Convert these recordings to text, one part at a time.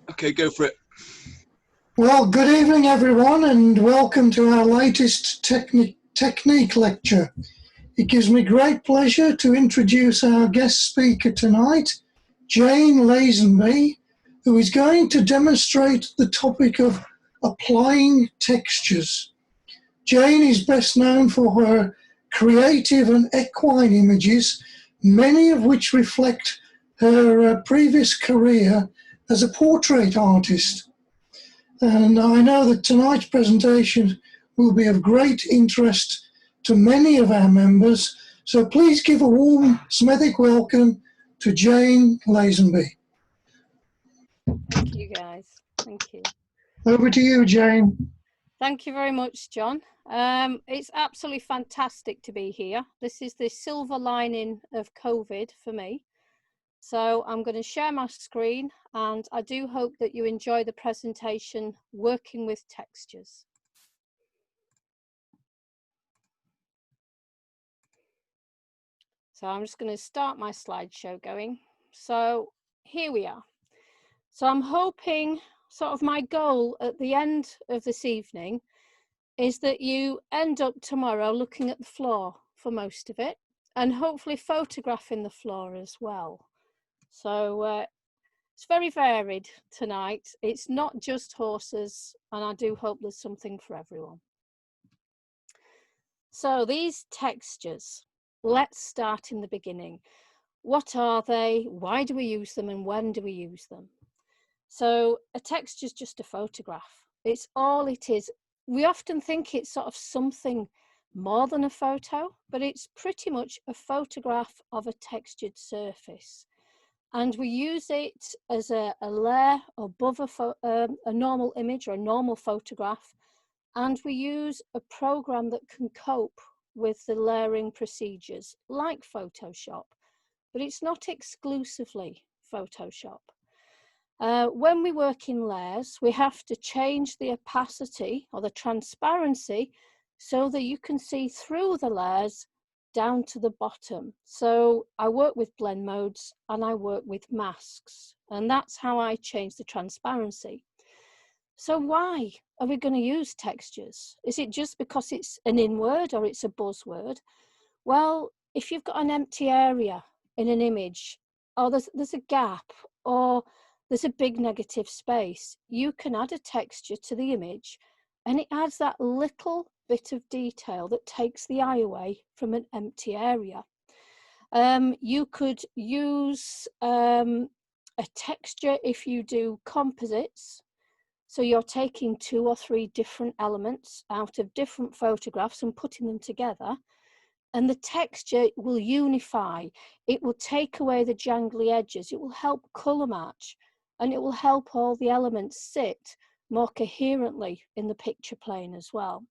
Okay, go for it. Well, good evening, everyone, and welcome to our latest technique lecture. It gives me great pleasure to introduce our guest speaker tonight, Jane Lazenby, who is going to demonstrate the topic of applying textures. Jane is best known for her creative and equine images, many of which reflect her previous career as a portrait artist. And I know that tonight's presentation will be of great interest to many of our members, so please give a warm Smethwick welcome to Jane Lazenby. Thank you, guys. Thank you. Over to you, Jane. Thank you very much, John. It's absolutely fantastic to be here. This is the silver lining of COVID for me. So I'm going to share my screen, and I do hope that you enjoy the presentation, working with textures. So I'm just going to start my slideshow going. So here we are. So I'm hoping, sort of my goal at the end of this evening is that you end up tomorrow looking at the floor for most of it, and hopefully photographing the floor as well. So it's very varied tonight. It's not just horses, and I do hope there's something for everyone. So these textures, let's start in the beginning. What are they? Why do we use them? And when do we use them? So a texture is just a photograph. It's all it is. We often think it's sort of something more than a photo, but it's pretty much a photograph of a textured surface. And we use it as a layer above a normal image or a normal photograph. And we use a program that can cope with the layering procedures like Photoshop, but it's not exclusively Photoshop. When we work in layers, we have to change the opacity or the transparency so that you can see through the layers down to the bottom. So I work with blend modes and I work with masks, and that's how I change the transparency. So why are we going to use textures? Is it just because it's an in-word or it's a buzzword? Well, if you've got an empty area in an image, or there's a gap, or there's a big negative space, you can add a texture to the image, and it adds that little bit of detail that takes the eye away from an empty area. You could use a texture if you do composites. So you're taking 2 or 3 different elements out of different photographs and putting them together, and the texture will unify. It will take away the jangly edges. It will help colour match, and it will help all the elements sit more coherently in the picture plane as well.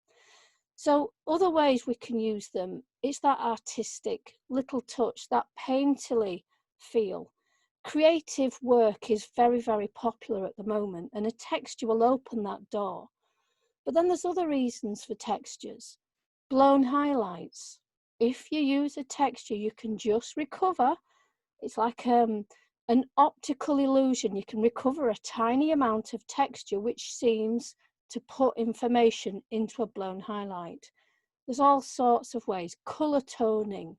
So other ways we can use them, it's that artistic little touch, that painterly feel. Creative work is very, very popular at the moment, and a texture will open that door. But then there's other reasons for textures. Blown highlights. If you use a texture, you can just recover. It's like an optical illusion. You can recover a tiny amount of texture which seems to put information into a blown highlight. There's all sorts of ways. Color toning.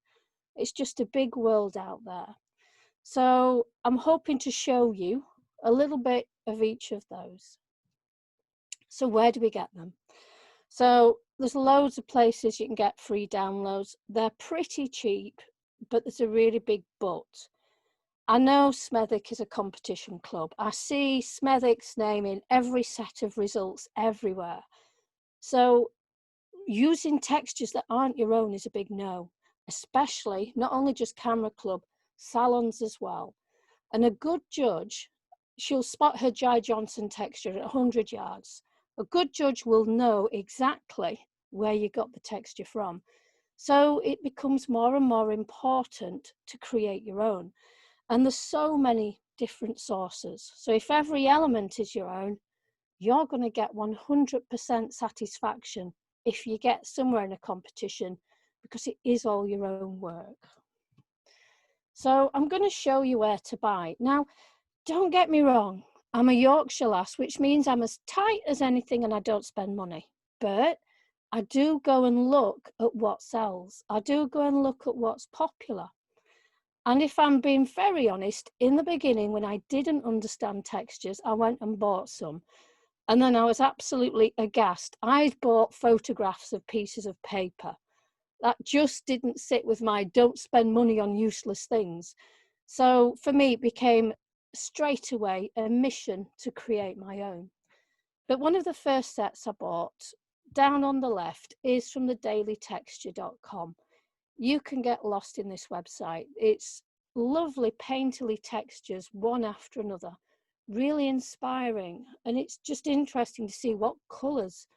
It's just a big world out there. So I'm hoping to show you a little bit of each of those. So where do we get them? So there's loads of places you can get free downloads. They're pretty cheap, but there's a really big but. I know Smethwick is a competition club. I see Smethwick's name in every set of results everywhere. So using textures that aren't your own is a big no, especially not only just camera club, salons as well. And a good judge, she'll spot her Jai Johnson texture at 100 yards. A good judge will know exactly where you got the texture from. So it becomes more and more important to create your own. And there's so many different sources. So if every element is your own, you're going to get 100% satisfaction if you get somewhere in a competition, because it is all your own work. So I'm going to show you where to buy. Now, don't get me wrong, I'm a Yorkshire lass, which means I'm as tight as anything and I don't spend money. But I do go and look at what sells. I do go and look at what's popular. And if I'm being very honest, in the beginning, when I didn't understand textures, I went and bought some. And then I was absolutely aghast. I'd bought photographs of pieces of paper. That just didn't sit with my don't spend money on useless things. So for me, it became straight away a mission to create my own. But one of the first sets I bought, down on the left, is from the dailytexture.com. You can get lost in this website. It's lovely painterly textures, one after another, really inspiring. And it's just interesting to see what colours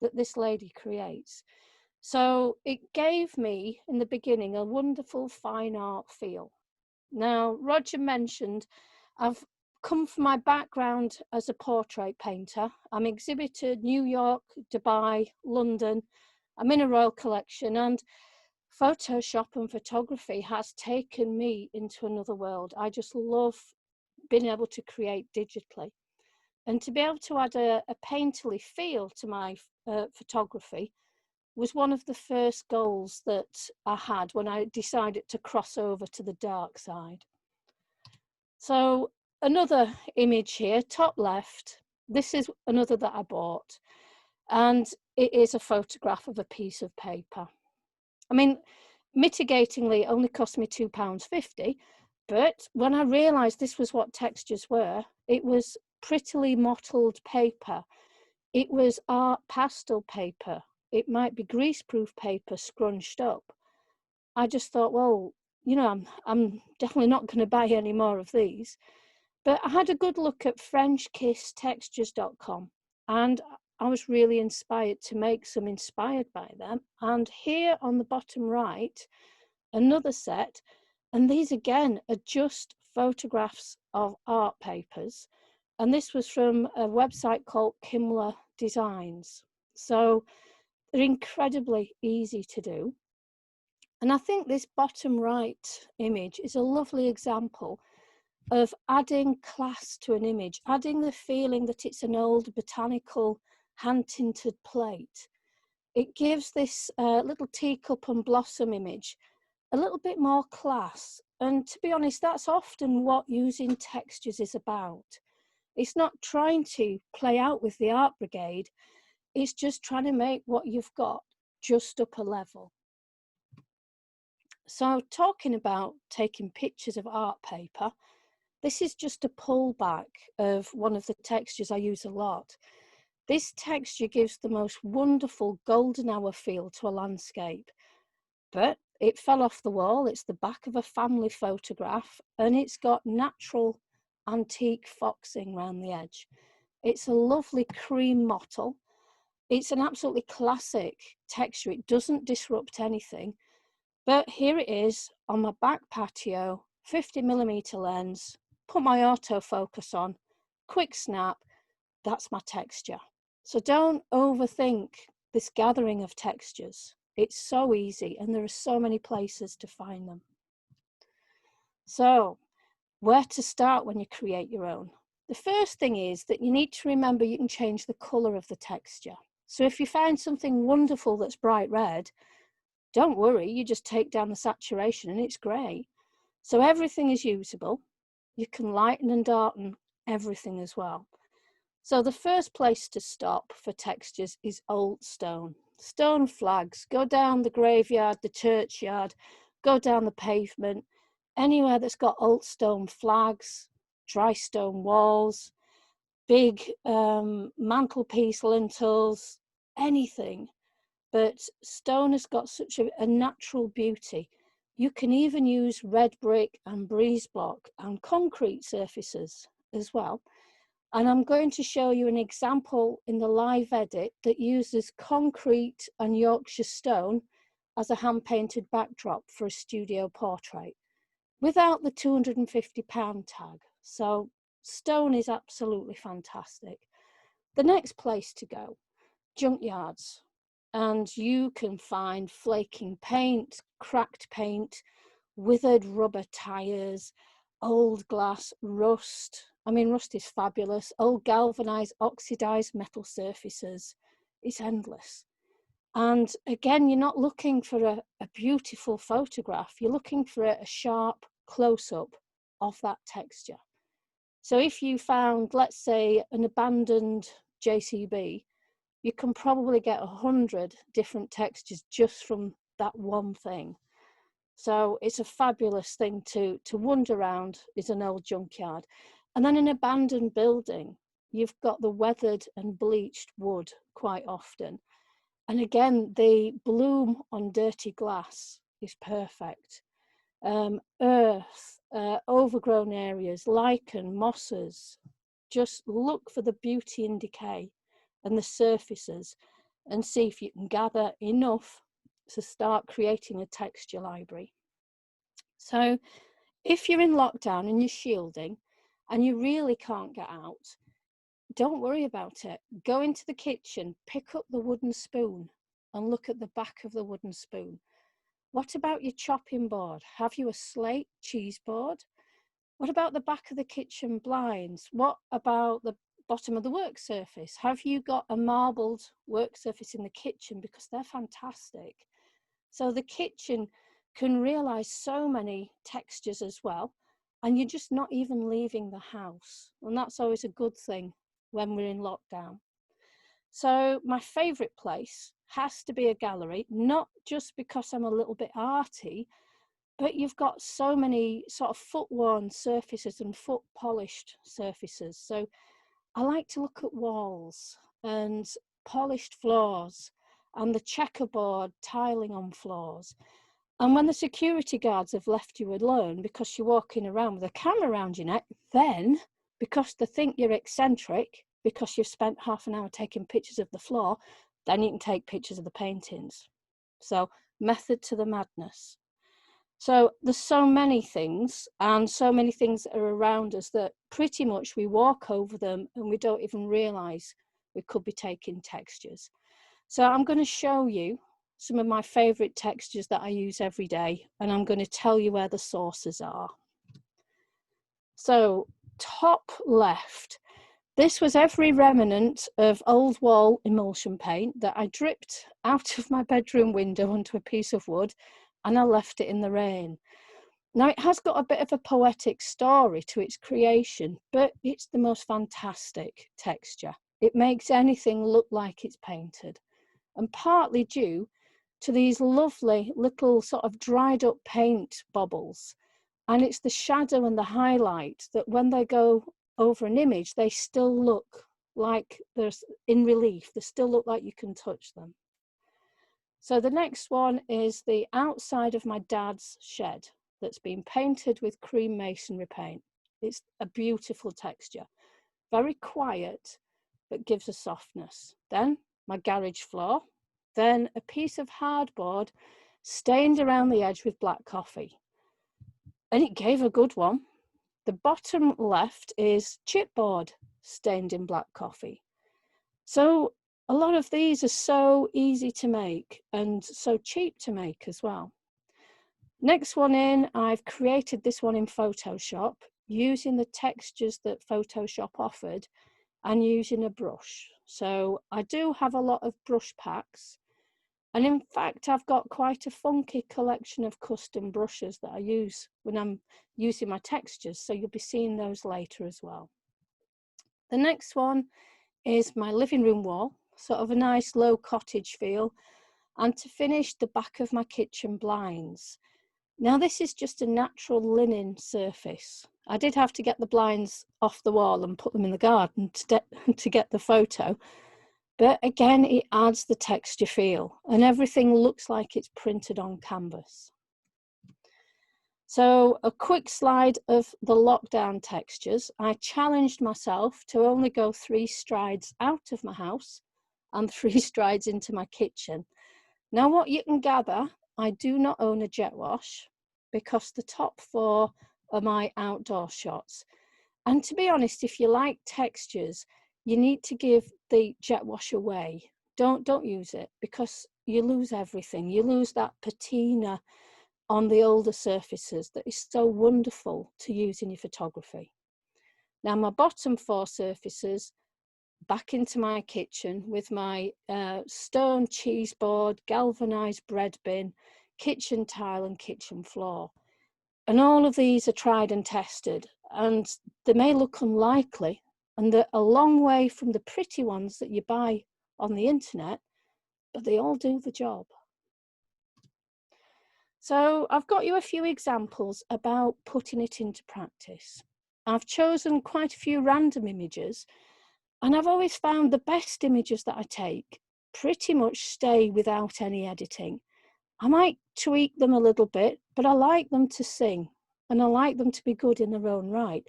that this lady creates. So it gave me, in the beginning, a wonderful fine art feel. Now, Roger mentioned I've come from my background as a portrait painter. I'm exhibited New York, Dubai, London. I'm in a royal collection, and Photoshop and photography has taken me into another world. I just love being able to create digitally. And to be able to add a painterly feel to my photography was one of the first goals that I had when I decided to cross over to the dark side. So another image here, top left, this is another that I bought, and it is a photograph of a piece of paper. I mean, mitigatingly, it only cost me £2.50, but when I realised this was what textures were, it was prettily mottled paper. It was art pastel paper. It might be greaseproof paper scrunched up. I just thought, well, you know, I'm definitely not going to buy any more of these. But I had a good look at FrenchKissTextures.com, and I was really inspired to make some inspired by them. And here on the bottom right, another set, and these again are just photographs of art papers. And this was from a website called Kimler Designs. So they're incredibly easy to do. And I think this bottom right image is a lovely example of adding class to an image, adding the feeling that it's an old botanical hand-tinted plate. It gives this little teacup and blossom image a little bit more class. And to be honest, that's often what using textures is about. It's not trying to play out with the art brigade, it's just trying to make what you've got just up a level. So talking about taking pictures of art paper, this is just a pullback of one of the textures I use a lot. This texture gives the most wonderful golden hour feel to a landscape, but it fell off the wall. It's the back of a family photograph, and it's got natural antique foxing around the edge. It's a lovely cream mottle. It's an absolutely classic texture. It doesn't disrupt anything. But here it is on my back patio, 50mm lens, put my autofocus on, quick snap, that's my texture. So don't overthink this gathering of textures. It's so easy, and there are so many places to find them. So where to start when you create your own? The first thing is that you need to remember you can change the colour of the texture. So if you find something wonderful that's bright red, don't worry, you just take down the saturation and it's grey. So everything is usable. You can lighten and darken everything as well. So the first place to stop for textures is old stone. Stone flags, go down the graveyard, the churchyard, go down the pavement, anywhere that's got old stone flags, dry stone walls, big mantelpiece lintels, anything. But stone has got such a natural beauty. You can even use red brick and breeze block and concrete surfaces as well. And I'm going to show you an example in the live edit that uses concrete and Yorkshire stone as a hand-painted backdrop for a studio portrait without the £250 tag. So stone is absolutely fantastic. The next place to go, junkyards. And you can find flaking paint, cracked paint, withered rubber tyres, old glass, rust, I mean, rust is fabulous. Old galvanized, oxidized metal surfaces. It's endless. And again, you're not looking for a beautiful photograph. You're looking for a sharp close-up of that texture. So if you found, let's say, an abandoned JCB, you can probably get 100 different textures just from that one thing. So it's a fabulous thing to wander around, is an old junkyard. And then an abandoned building, you've got the weathered and bleached wood quite often. And again, the bloom on dirty glass is perfect. Earth, overgrown areas, lichen, mosses. Just look for the beauty in decay and the surfaces and see if you can gather enough to start creating a texture library. So if you're in lockdown and you're shielding and you really can't get out, don't worry about it. Go into the kitchen, pick up the wooden spoon and look at the back of the wooden spoon. What about your chopping board? Have you a slate cheese board? What about the back of the kitchen blinds? What about the bottom of the work surface? Have you got a marbled work surface in the kitchen? Because they're fantastic. So the kitchen can realize so many textures as well, and you're just not even leaving the house. And that's always a good thing when we're in lockdown. So my favorite place has to be a gallery, not just because I'm a little bit arty, but you've got so many sort of foot-worn surfaces and foot-polished surfaces. So I like to look at walls and polished floors and the checkerboard tiling on floors. And when the security guards have left you alone because you're walking around with a camera around your neck, then because they think you're eccentric, because you've spent half an hour taking pictures of the floor, then you can take pictures of the paintings. So method to the madness. So there's so many things, and so many things that are around us that pretty much we walk over them and we don't even realize we could be taking textures. So I'm going to show you some of my favorite textures that I use every day, and I'm going to tell you where the sources are. So top left, this was every remnant of old wall emulsion paint that I dripped out of my bedroom window onto a piece of wood, and I left it in the rain. Now it has got a bit of a poetic story to its creation, but it's the most fantastic texture. It makes anything look like it's painted, and partly due to these lovely little sort of dried up paint bubbles. And it's the shadow and the highlight that when they go over an image, they still look like there's in relief. They still look like you can touch them. So the next one is the outside of my dad's shed that's been painted with cream masonry paint. It's a beautiful texture, very quiet, but gives a softness. Then my garage floor, then a piece of hardboard stained around the edge with black coffee. And it gave a good one. The bottom left is chipboard stained in black coffee. So a lot of these are so easy to make and so cheap to make as well. Next one in, I've created this one in Photoshop using the textures that Photoshop offered and using a brush. So I do have a lot of brush packs. And in fact, I've got quite a funky collection of custom brushes that I use when I'm using my textures. So you'll be seeing those later as well. The next one is my living room wall, sort of a nice low cottage feel. And to finish, the back of my kitchen blinds. Now this is just a natural linen surface. I did have to get the blinds off the wall and put them in the garden to get the photo. But again, it adds the texture feel and everything looks like it's printed on canvas. So a quick slide of the lockdown textures. I challenged myself to only go 3 strides out of my house and 3 strides into my kitchen. Now what you can gather, I do not own a jet wash because the top 4 are my outdoor shots. And to be honest, if you like textures, you need to give the jet wash away. Don't use it because you lose everything. You lose that patina on the older surfaces that is so wonderful to use in your photography. Now my bottom 4 surfaces, back into my kitchen with my stone cheese board, galvanized bread bin, kitchen tile and kitchen floor. And all of these are tried and tested, and they may look unlikely, and they're a long way from the pretty ones that you buy on the internet, but they all do the job. So I've got you a few examples about putting it into practice. I've chosen quite a few random images, and I've always found the best images that I take pretty much stay without any editing. I might tweak them a little bit, but I like them to sing, and I like them to be good in their own right.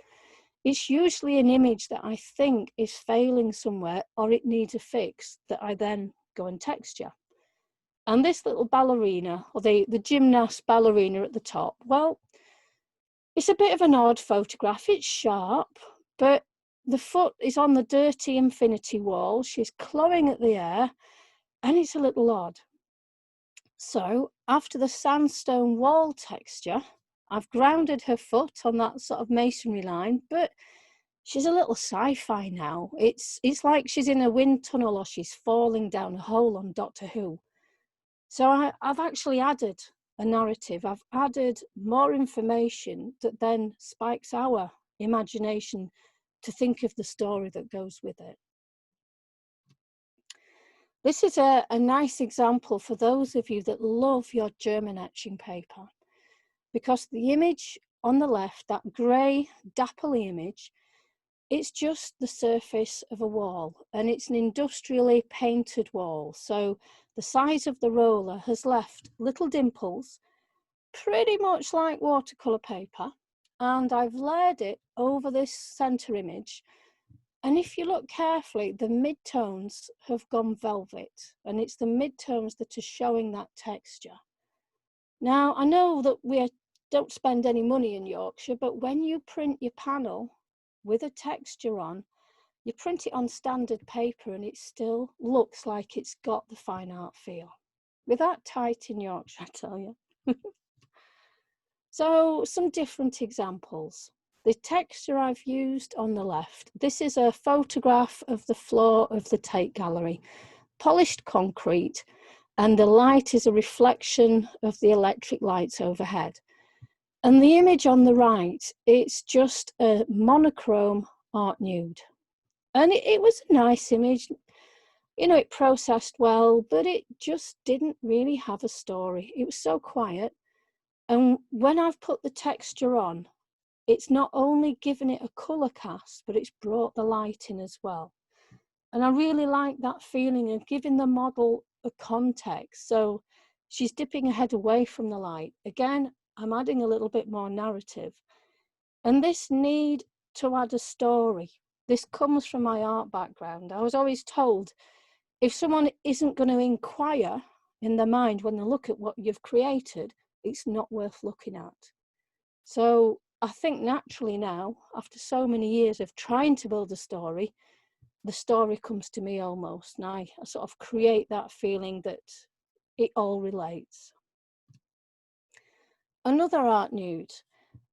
It's usually an image that I think is failing somewhere or it needs a fix that I then go and texture. And this little ballerina, or the gymnast ballerina at the top, well, it's a bit of an odd photograph. It's sharp, but the foot is on the dirty infinity wall. She's clawing at the air, and it's a little odd. So after the sandstone wall texture, I've grounded her foot on that sort of masonry line, but she's a little sci-fi now. It's like she's in a wind tunnel or she's falling down a hole on Doctor Who. So I've actually added a narrative. I've added more information that then spikes our imagination to think of the story that goes with it. This is a nice example for those of you that love your German etching paper, because the image on the left, that grey dapple image, it's just the surface of a wall, and it's an industrially painted wall. So the size of the roller has left little dimples, pretty much like watercolour paper, and I've layered it over this centre image. And if you look carefully, the midtones have gone velvet, and it's the midtones that are showing that texture. Now, I know that we don't spend any money in Yorkshire, but when you print your panel with a texture on, you print it on standard paper and it still looks like it's got the fine art feel. We're that tight in Yorkshire, I tell you. So some different examples. The texture I've used on the left, this is a photograph of the floor of the Tate Gallery, polished concrete, and the light is a reflection of the electric lights overhead. And the image on the right, it's just a monochrome art nude. And it was a nice image. You know, it processed well, but it just didn't really have a story. It was so quiet. And when I've put the texture on, it's not only given it a colour cast, but it's brought the light in as well. And I really like that feeling of giving the model a context. So she's dipping her head away from the light. Again, I'm adding a little bit more narrative. And this need to add a story, this comes from my art background. I was always told, if someone isn't going to inquire in their mind when they look at what you've created, it's not worth looking at. So I think naturally now, after so many years of trying to build a story, the story comes to me almost, and I sort of create that feeling that it all relates. Another art nude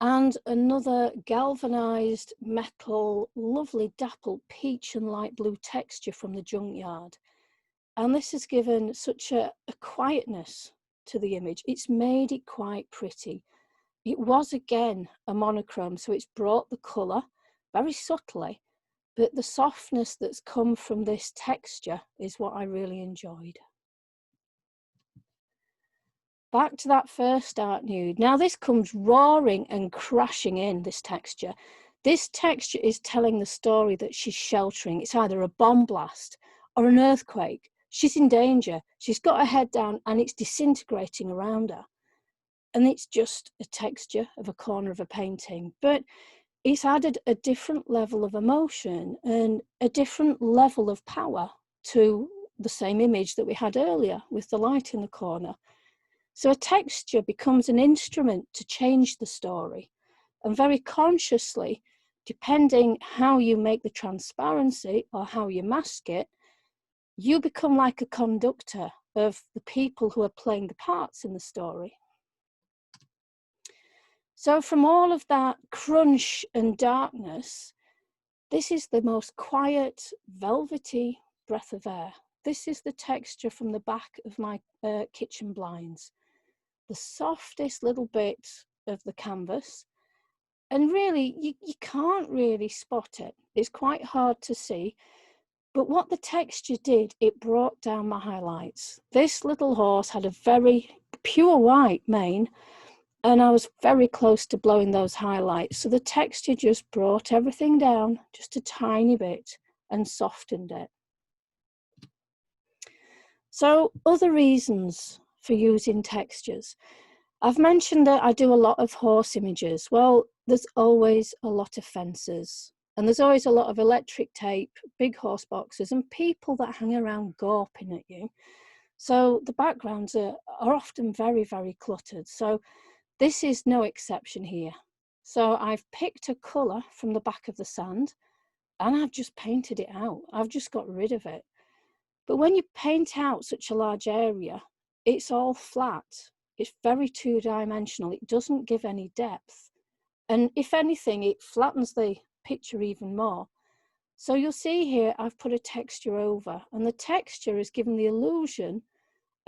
and another galvanized metal, lovely dappled peach and light blue texture from the junkyard. And this has given such a quietness to the image. It's made it quite pretty. It was again a monochrome, so it's brought the colour very subtly, but the softness that's come from this texture is what I really enjoyed. Back to that first art nude. Now this comes roaring and crashing in, this texture. This texture is telling the story that she's sheltering. It's either a bomb blast or an earthquake. She's in danger. She's got her head down and it's disintegrating around her. And it's just a texture of a corner of a painting, but it's added a different level of emotion and a different level of power to the same image that we had earlier with the light in the corner. So a texture becomes an instrument to change the story, and very consciously, depending how you make the transparency or how you mask it, you become like a conductor of the people who are playing the parts in the story. So from all of that crunch and darkness, This is the most quiet, velvety breath of air. This is the texture from the back of my kitchen blinds. The softest little bit of the canvas. And really, you can't really spot it. It's quite hard to see. But what the texture did, it brought down my highlights. This little horse had a very pure white mane, and I was very close to blowing those highlights. So the texture just brought everything down just a tiny bit and softened it. So other reasons for using textures. I've mentioned that I do a lot of horse images. Well, there's always a lot of fences, and there's always a lot of electric tape, big horse boxes, and people that hang around gawping at you. So the backgrounds are often very, very cluttered. So this is no exception here. So I've picked a colour from the back of the sand and I've just painted it out. I've just got rid of it. But when you paint out such a large area, it's all flat. It's very two-dimensional. It doesn't give any depth. And if anything, it flattens the picture even more. So you'll see here, I've put a texture over, and the texture is given the illusion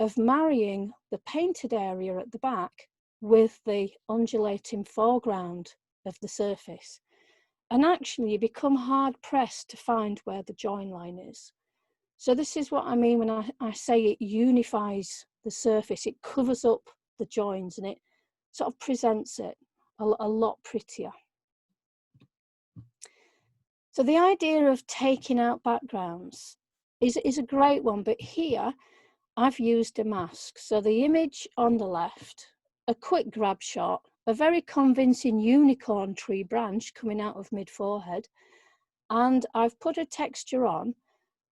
of marrying the painted area at the back with the undulating foreground of the surface. And actually you become hard pressed to find where the join line is. So this is what I mean when I say it unifies the surface. It covers up the joins and it sort of presents it a lot prettier. So the idea of taking out backgrounds is a great one, but here I've used a mask. So the image on the left, a quick grab shot, a very convincing unicorn tree branch coming out of mid-forehead, and I've put a texture on,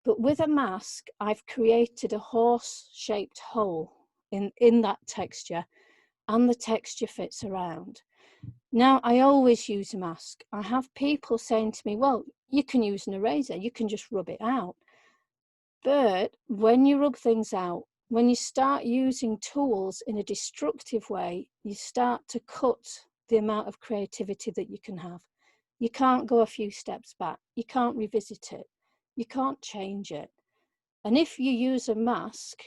but with a mask, I've created a horse-shaped hole in that texture, and the texture fits around. Now, I always use a mask. I have people saying to me, well, you can use an eraser, you can just rub it out. But when you rub things out, when you start using tools in a destructive way, you start to cut the amount of creativity that you can have. You can't go a few steps back. You can't revisit it. You can't change it. And if you use a mask,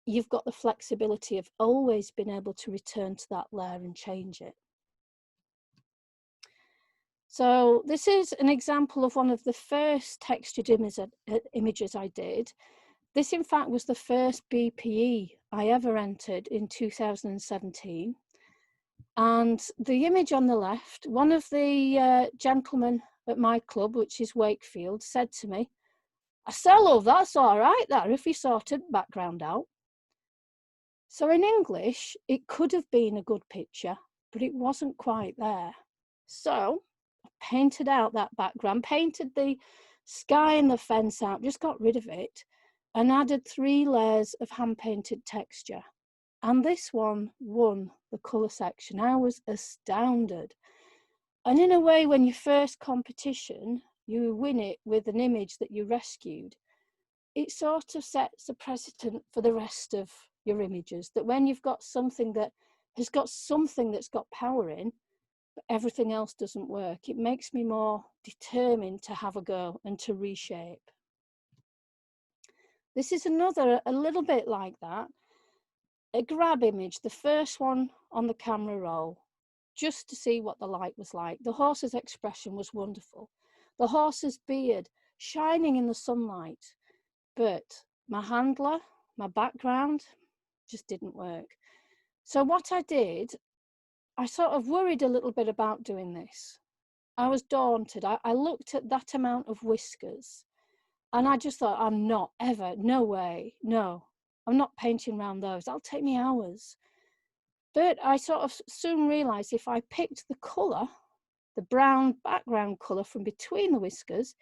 you've got the flexibility of always being able to return to that layer and change it. So this is an example of one of the first textured images I did. This, in fact, was the first BPE I ever entered in 2017. And the image on the left, one of the gentlemen at my club, which is Wakefield, said to me, "I said, love, that's all right there if you sorted the background out." So in English, it could have been a good picture, but it wasn't quite there. So I painted out that background, painted the sky and the fence out, just got rid of it, and added 3 layers of hand-painted texture. And this one won the colour section. I was astounded. And in a way, when you first competition, you win it with an image that you rescued, it sort of sets a precedent for the rest of your images, that when you've got something that has got something that's got power in, but everything else doesn't work, it makes me more determined to have a go and to reshape. This is another, a little bit like that, a grab image, the first one on the camera roll, just to see what the light was like. The horse's expression was wonderful. The horse's beard shining in the sunlight, but my handler, my background, just didn't work. So what I did, I sort of worried a little bit about doing this. I was daunted. I looked at that amount of whiskers and I just thought, I'm not ever, no way, no, I'm not painting around those. That'll take me hours. But I sort of soon realized if I picked the color, the brown background color from between the whiskers,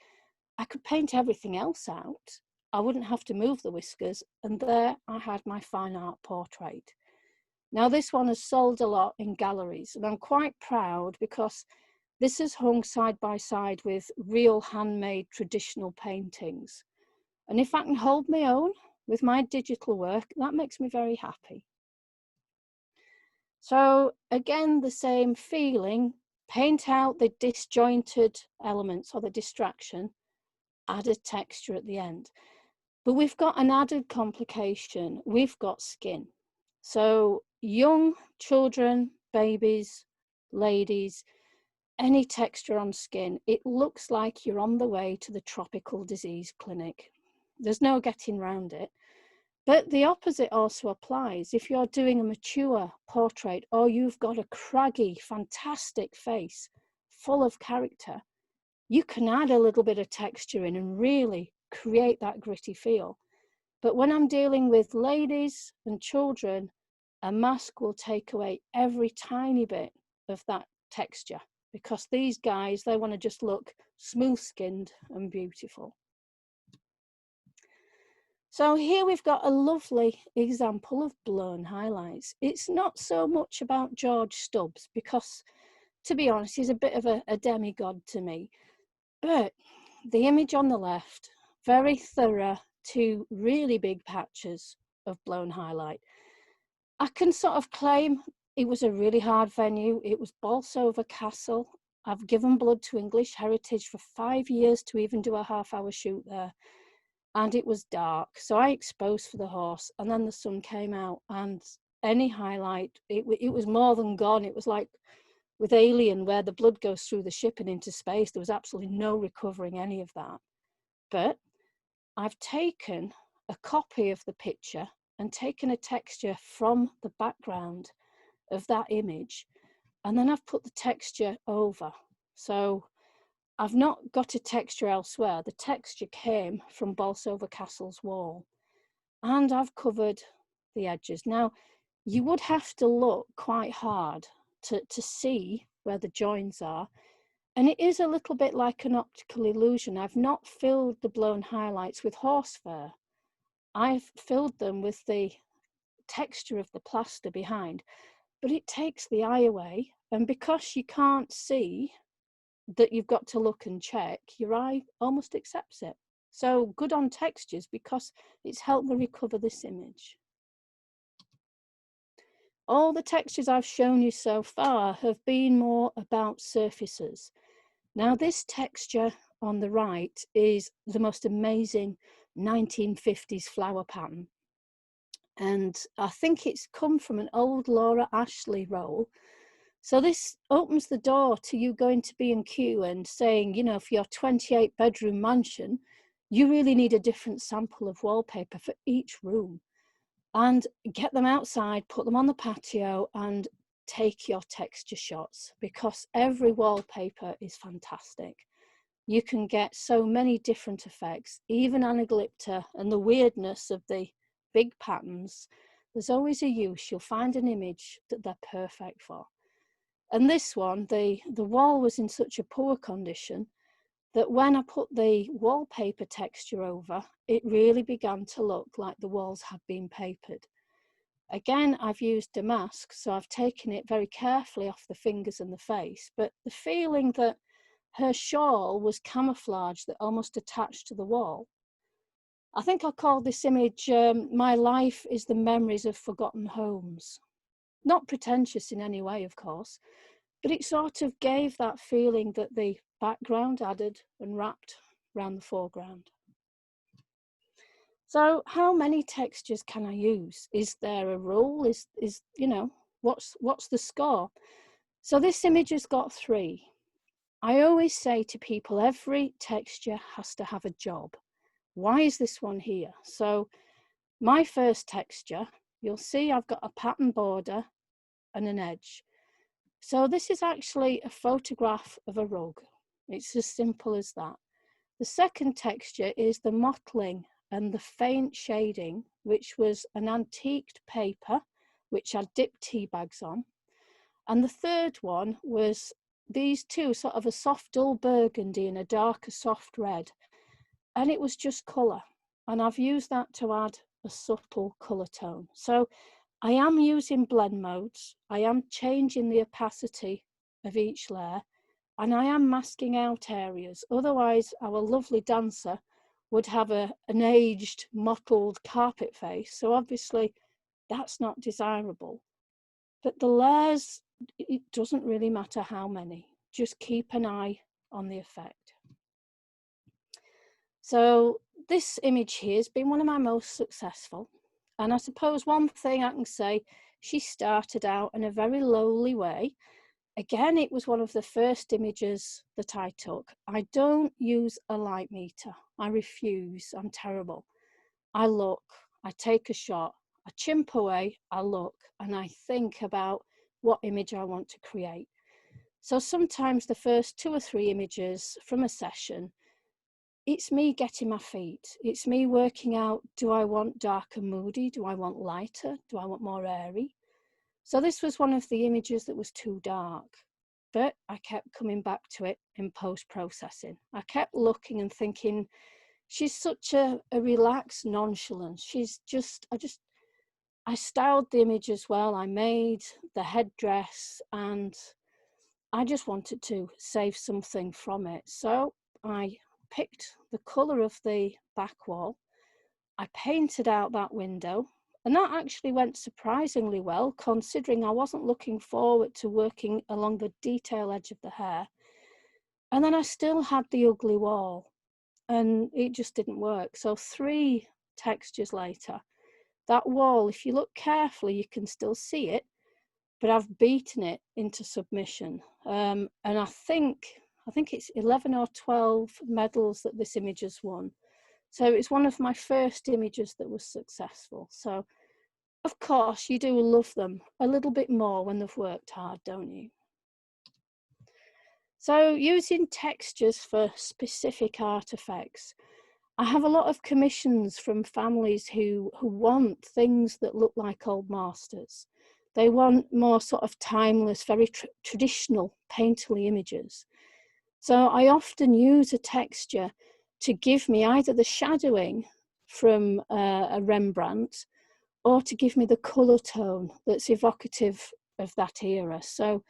I could paint everything else out. I wouldn't have to move the whiskers, and there I had my fine art portrait. Now this one has sold a lot in galleries, and I'm quite proud because this is hung side by side with real handmade traditional paintings. And if I can hold my own with my digital work, that makes me very happy. So again, the same feeling, paint out the disjointed elements or the distraction, add a texture at the end. But we've got an added complication. We've got skin. So young children, babies, ladies, any texture on skin, it looks like you're on the way to the tropical disease clinic. There's no getting around it. But the opposite also applies. If you're doing a mature portrait or you've got a craggy, fantastic face full of character, you can add a little bit of texture in and really create that gritty feel. But when I'm dealing with ladies and children, a mask will take away every tiny bit of that texture, because these guys, they want to just look smooth-skinned and beautiful. So here we've got a lovely example of blown highlights. It's not so much about George Stubbs, because, to be honest, he's a bit of a demigod to me. But the image on the left, very thorough, 2 really big patches of blown highlight. I can sort of claim it was a really hard venue. It was Bolsover Castle. I've given blood to English Heritage for 5 years to even do a half-hour shoot there. And it was dark, so I exposed for the horse, and then the sun came out, and any highlight, it was more than gone. It was like with Alien, where the blood goes through the ship and into space. There was absolutely no recovering any of that. But I've taken a copy of the picture and taken a texture from the background of that image, and then I've put the texture over. So I've not got a texture elsewhere. The texture came from Bolsover Castle's wall, and I've covered the edges. Now, you would have to look quite hard to see where the joins are, and it is a little bit like an optical illusion. I've not filled the blown highlights with horse fur. I've filled them with the texture of the plaster behind, but it takes the eye away, and because you can't see that you've got to look and check, your eye almost accepts it. So good on textures, because it's helped me recover this image. All the textures I've shown you so far have been more about surfaces. Now this texture on the right is the most amazing 1950s flower pattern. And I think it's come from an old Laura Ashley roll. So this opens the door to you going to B&Q and saying, you know, for your 28-bedroom mansion, you really need a different sample of wallpaper for each room. And get them outside, put them on the patio, and take your texture shots, because every wallpaper is fantastic. You can get so many different effects, even anaglypta and the weirdness of the big patterns. There's always a use. You'll find an image that they're perfect for. And this one, the wall was in such a poor condition that when I put the wallpaper texture over, it really began to look like the walls had been papered. Again, I've used damask, so I've taken it very carefully off the fingers and the face, but the feeling that her shawl was camouflage that almost attached to the wall. I think I called this image, My Life is the Memories of Forgotten Homes. Not pretentious in any way, of course, but it sort of gave that feeling that the background added and wrapped around the foreground. So how many textures can I use? Is there a rule? Is you know, what's the score? So this image has got 3. I always say to people, every texture has to have a job. Why is this one here? So my first texture, you'll see I've got a pattern border and an edge. So this is actually a photograph of a rug. It's as simple as that. The second texture is the mottling and the faint shading, which was an antiqued paper, which I dipped tea bags on. And the third one was these 2, sort of a soft dull burgundy and a darker soft red. And it was just colour. And I've used that to add a subtle colour tone. So I am using blend modes. I am changing the opacity of each layer, and I am masking out areas. Otherwise, our lovely dancer would have an aged, mottled carpet face. So obviously that's not desirable. But the layers, it doesn't really matter how many. just keep an eye on the effect. So this image here has been one of my most successful. And I suppose one thing I can say, she started out in a very lowly way. Again, it was one of the first images that I took. I don't use a light meter. I refuse. I'm terrible. I look, I take a shot, I chimp away, I look, and I think about what image I want to create. So sometimes the first 2 or 3 images from a session, it's me getting my feet. It's me working out, do I want dark and moody? Do I want lighter? Do I want more airy? So this was one of the images that was too dark, but I kept coming back to it in post-processing. I kept looking and thinking, she's such a relaxed nonchalance. I styled the image as well. I made the headdress and I just wanted to save something from it. So I picked the colour of the back wall. I painted out that window, and that actually went surprisingly well, considering I wasn't looking forward to working along the detail edge of the hair. And then I still had the ugly wall, and it just didn't work. So 3 textures later, that wall, if you look carefully, you can still see it, but I've beaten it into submission. And I think it's 11 or 12 medals that this image has won. So it's one of my first images that was successful. So of course you do love them a little bit more when they've worked hard, don't you? So using textures for specific artifacts. I have a lot of commissions from families who want things that look like old masters. They want more sort of timeless, very traditional painterly images. So I often use a texture to give me either the shadowing from a Rembrandt or to give me the colour tone that's evocative of that era. So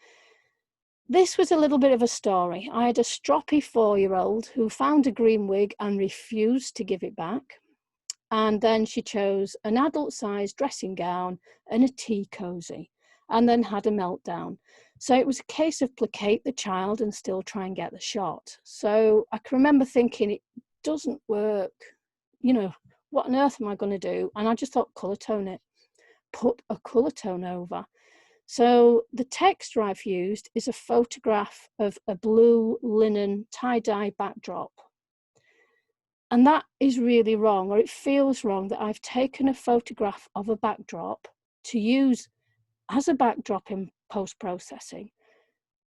this was a little bit of a story. I had a stroppy 4-year-old who found a green wig and refused to give it back. And then she chose an adult-sized dressing gown and a tea cosy, and then had a meltdown. So it was a case of placate the child and still try and get the shot. So I can remember thinking, it doesn't work. You know, what on earth am I going to do? And I just thought, colour tone it. Put a colour tone over. So the texture I've used is a photograph of a blue linen tie-dye backdrop. And that is really wrong, or it feels wrong that I've taken a photograph of a backdrop to use as a backdrop in post-processing,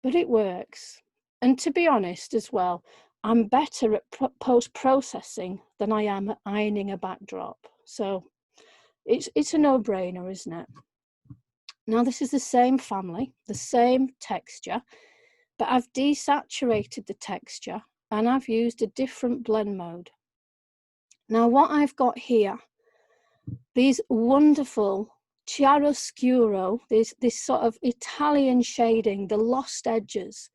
but it works. And to be honest as well, I'm better at post-processing than I am at ironing a backdrop. So it's a no-brainer, isn't it? Now this is the same family, the same texture, but I've desaturated the texture and I've used a different blend mode. Now what I've got here, these wonderful chiaroscuro, this sort of Italian shading, the lost edges,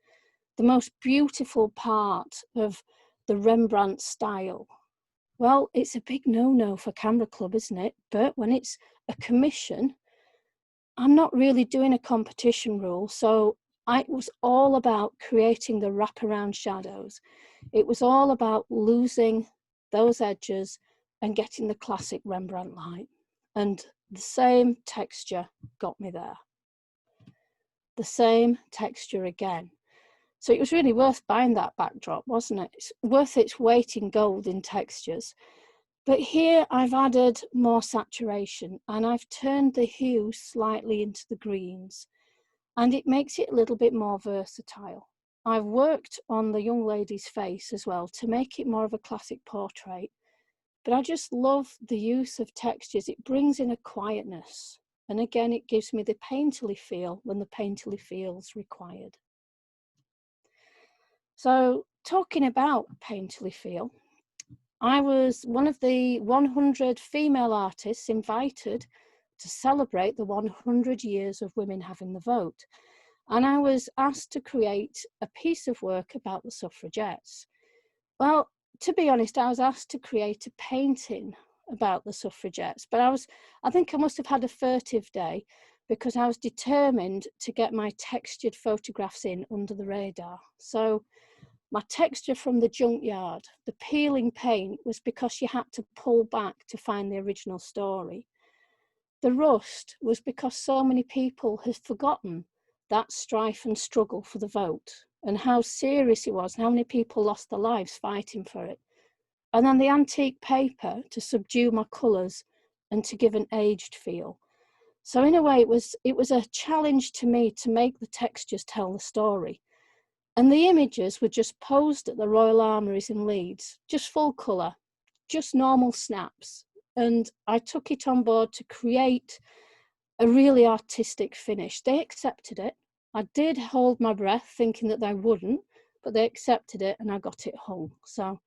the most beautiful part of the Rembrandt style. Well, it's a big no-no for Camera Club, isn't it? But when it's a commission, I'm not really doing a competition rule, so it was all about creating the wraparound shadows. It was all about losing those edges and getting the classic Rembrandt light. And the same texture got me there. The same texture again. So it was really worth buying that backdrop, wasn't it? It's worth its weight in gold in textures. But here I've added more saturation and I've turned the hue slightly into the greens, and it makes it a little bit more versatile. I've worked on the young lady's face as well to make it more of a classic portrait, but I just love the use of textures. It brings in a quietness, and again it gives me the painterly feel when the painterly feel's required. So talking about painterly feel, I was one of the 100 female artists invited to celebrate the 100 years of women having the vote. And I was asked to create a piece of work about the suffragettes. Well, to be honest, I was asked to create a painting about the suffragettes, but I think I must have had a furtive day, because I was determined to get my textured photographs in under the radar. So my texture from the junkyard, the peeling paint, was because you had to pull back to find the original story. The rust was because so many people had forgotten that strife and struggle for the vote and how serious it was and how many people lost their lives fighting for it. And then the antique paper to subdue my colours and to give an aged feel. So in a way, it was a challenge to me to make the textures tell the story. And the images were just posed at the Royal Armouries in Leeds, just full colour, just normal snaps. And I took it on board to create a really artistic finish. They accepted it. I did hold my breath thinking that they wouldn't, but they accepted it and I got it hung. So I was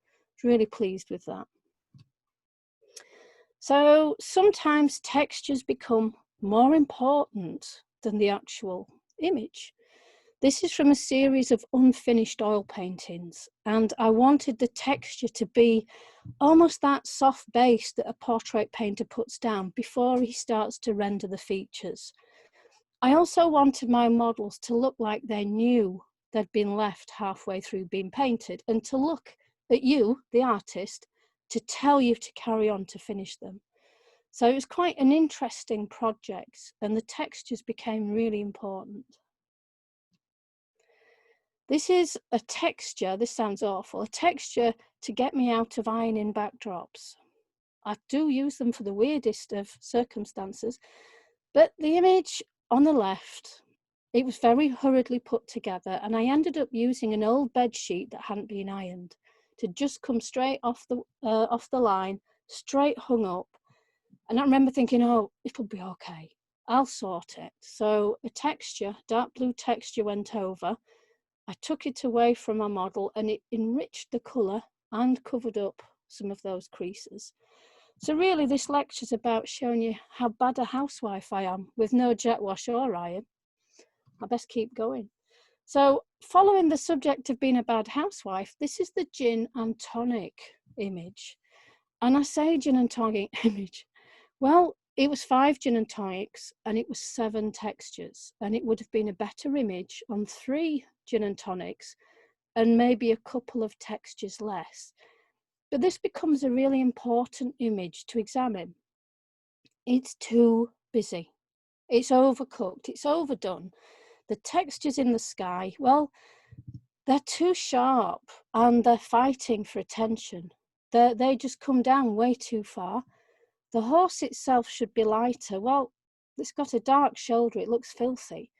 really pleased with that. So sometimes textures become more important than the actual image. This is from a series of unfinished oil paintings, and I wanted the texture to be almost that soft base that a portrait painter puts down before he starts to render the features. I also wanted my models to look like they knew they'd been left halfway through being painted, and to look at you, the artist, to tell you to carry on to finish them. So it was quite an interesting project, and the textures became really important. This is a texture, this sounds awful, a texture to get me out of ironing backdrops. I do use them for the weirdest of circumstances, but the image on the left, it was very hurriedly put together, and I ended up using an old bed sheet that hadn't been ironed to just come straight off the line, straight hung up. And I remember thinking, oh, it'll be okay, I'll sort it. So a texture, dark blue texture went over. I took it away from my model and it enriched the colour and covered up some of those creases. So really this lecture's about showing you how bad a housewife I am with no jet wash or iron. I best keep going. So following the subject of being a bad housewife, this is the gin and tonic image. And I say gin and tonic image. Well, it was 5 gin and tonics and it was 7 textures, and it would have been a better image on 3 gin and tonics and maybe a couple of textures less. But this becomes a really important image to examine. It's too busy. It's overcooked. It's overdone. The textures in the sky, well, they're too sharp and they're fighting for attention. They just come down way too far. The horse itself should be lighter. Well, it's got a dark shoulder. It looks filthy.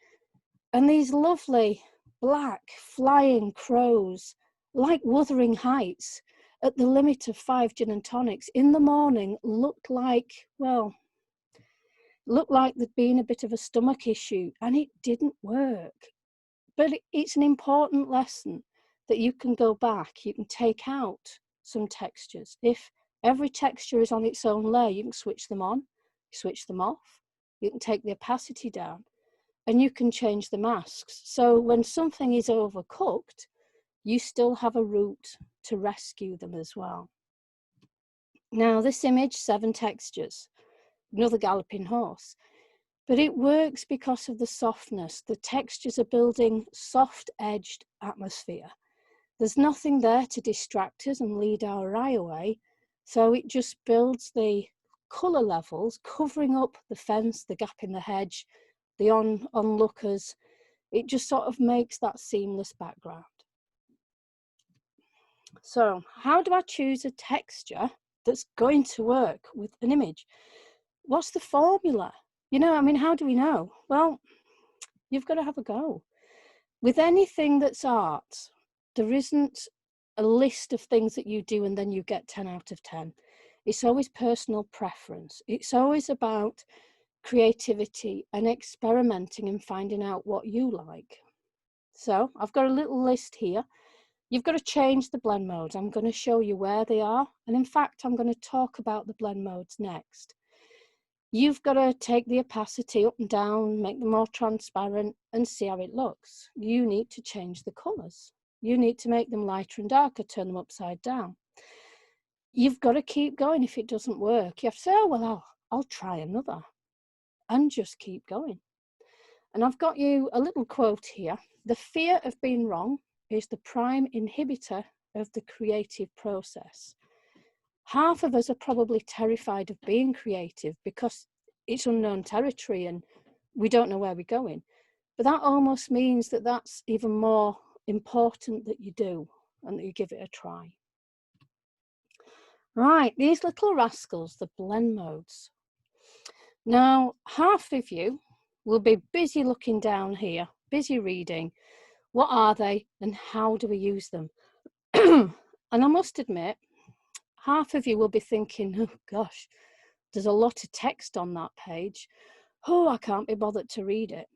And these lovely black flying crows, like Wuthering Heights, at the limit of 5 gin and tonics in the morning, looked like, well, looked like there'd been a bit of a stomach issue, and it didn't work. But it's an important lesson that you can go back, you can take out some textures. If every texture is on its own layer, you can switch them on, switch them off, you can take the opacity down, and you can change the masks. So when something is overcooked, you still have a route to rescue them as well. Now this image, 7 textures, another galloping horse. But it works because of the softness. The textures are building soft-edged atmosphere. There's nothing there to distract us and lead our eye away. So it just builds the colour levels, covering up the fence, the gap in the hedge, the onlookers. It just sort of makes that seamless background. So how do I choose a texture that's going to work with an image? What's the formula? You know, I mean, how do we know? Well, you've got to have a go. With anything that's art, there isn't a list of things that you do and then you get 10 out of 10. It's always personal preference. It's always about creativity and experimenting and finding out what you like. So I've got a little list here. You've got to change the blend modes. I'm going to show you where they are. And in fact, I'm going to talk about the blend modes next. You've got to take the opacity up and down, make them more transparent and see how it looks. You need to change the colours. You need to make them lighter and darker, turn them upside down. You've got to keep going if it doesn't work. You have to say, oh, well, I'll try another, and just keep going. And I've got you a little quote here. The fear of being wrong is the prime inhibitor of the creative process. Half of us are probably terrified of being creative because it's unknown territory and we don't know where we're going. But that almost means that that's even more important that you do and that you give it a try. Right, these little rascals, the blend modes. Now, half of you will be busy looking down here, busy reading. What are they and how do we use them? And I must admit, half of you will be thinking, oh gosh, there's a lot of text on that page. Oh, I can't be bothered to read it.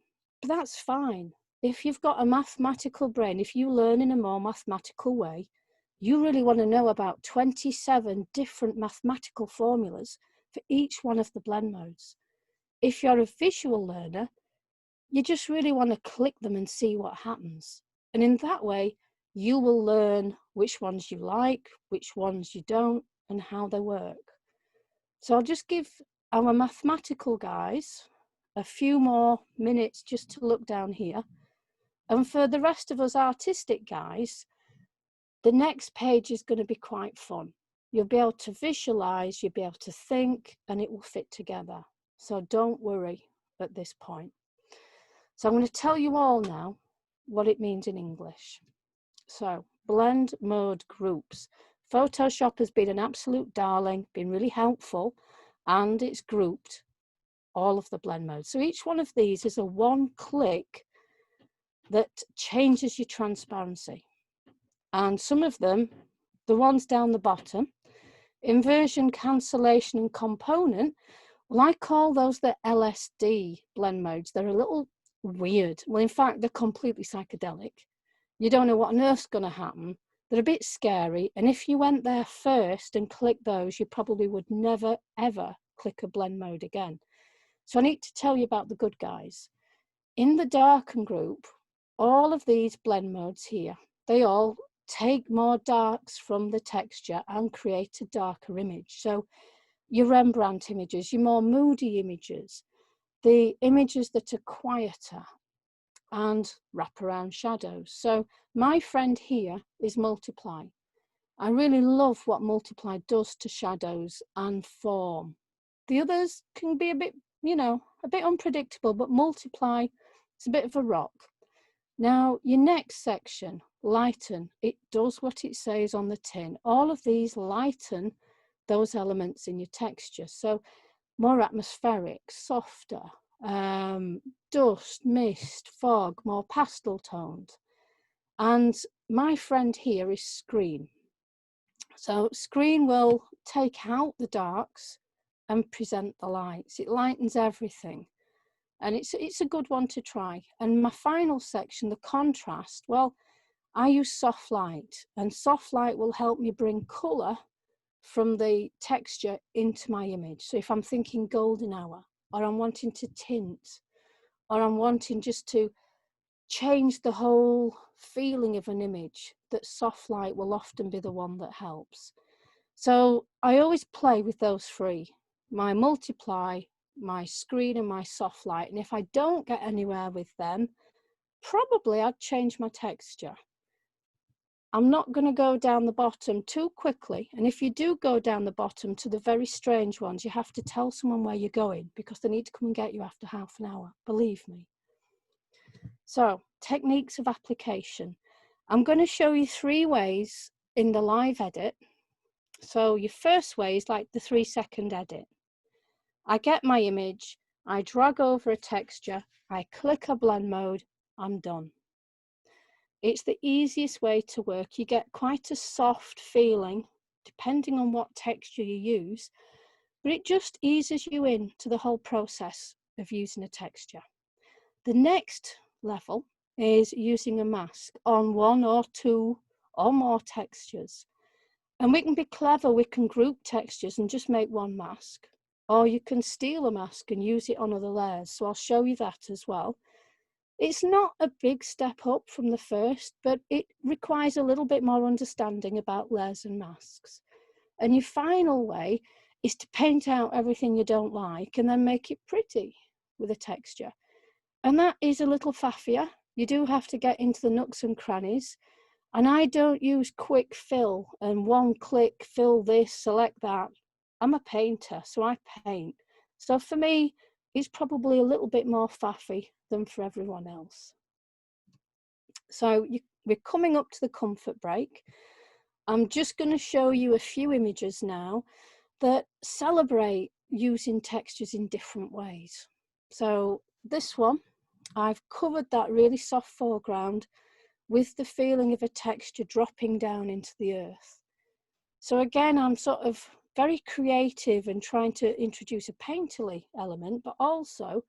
But that's fine. If you've got a mathematical brain, if you learn in a more mathematical way, you really want to know about 27 different mathematical formulas for each one of the blend modes. If you're a visual learner, you just really want to click them and see what happens. And in that way, you will learn which ones you like, which ones you don't, and how they work. So I'll just give our mathematical guys a few more minutes just to look down here. And for the rest of us artistic guys, the next page is going to be quite fun. You'll be able to visualize, you'll be able to think, and it will fit together. So don't worry at this point. So I'm going to tell you all now what it means in English. So blend mode groups. Photoshop has been an absolute darling, been really helpful, and it's grouped all of the blend modes. So each one of these is a one click that changes your transparency. And some of them, the ones down the bottom, inversion, cancellation, and component, well, I call those the LSD blend modes. They're a little weird. Well, in fact, they're completely psychedelic. You don't know what on earth's going to happen. They're a bit scary. And if you went there first and clicked those, you probably would never, ever click a blend mode again. So I need to tell you about the good guys. In the darken group, all of these blend modes here, they all take more darks from the texture and create a darker image. So your Rembrandt images, your more moody images, the images that are quieter, and wraparound shadows. So my friend here is Multiply. I really love what Multiply does to shadows and form. The others can be a bit, a bit unpredictable, but Multiply is a bit of a rock. Now, your next section, lighten, it does what it says on the tin. All of these lighten those elements in your texture. So more atmospheric, softer, dust, mist, fog, more pastel toned. And my friend here is Screen. So Screen will take out the darks and present the lights. It lightens everything. And it's a good one to try. And my final section, the contrast, well, I use soft light, and soft light will help me bring colour from the texture into my image. So if I'm thinking golden hour, or I'm wanting to tint, or I'm wanting just to change the whole feeling of an image, that soft light will often be the one that helps. So I always play with those three, my Multiply, my Screen, and my soft light. And if I don't get anywhere with them, probably I'd change my texture. I'm not going to go down the bottom too quickly. And if you do go down the bottom to the very strange ones, you have to tell someone where you're going because they need to come and get you after half an hour, believe me. So, techniques of application. I'm going to show you 3 ways in the live edit. So your first way is like the 3-second edit. I get my image, I drag over a texture, I click a blend mode, I'm done. It's the easiest way to work. You get quite a soft feeling depending on what texture you use, but it just eases you into the whole process of using a texture. The next level is using a mask on 1 or 2 or more textures. And we can be clever, we can group textures and just make one mask, or you can steal a mask and use it on other layers. So I'll show you that as well. It's not a big step up from the first, but it requires a little bit more understanding about layers and masks. And your final way is to paint out everything you don't like and then make it pretty with a texture. And that is a little faffier. You do have to get into the nooks and crannies. And I don't use quick fill and one click, fill this, select that. I'm a painter, so I paint. So for me, it's probably a little bit more faffy than for everyone else. So we're coming up to the comfort break. I'm just going to show you a few images now that celebrate using textures in different ways. So this one, I've covered that really soft foreground with the feeling of a texture dropping down into the earth. So again, I'm sort of very creative and trying to introduce a painterly element, but also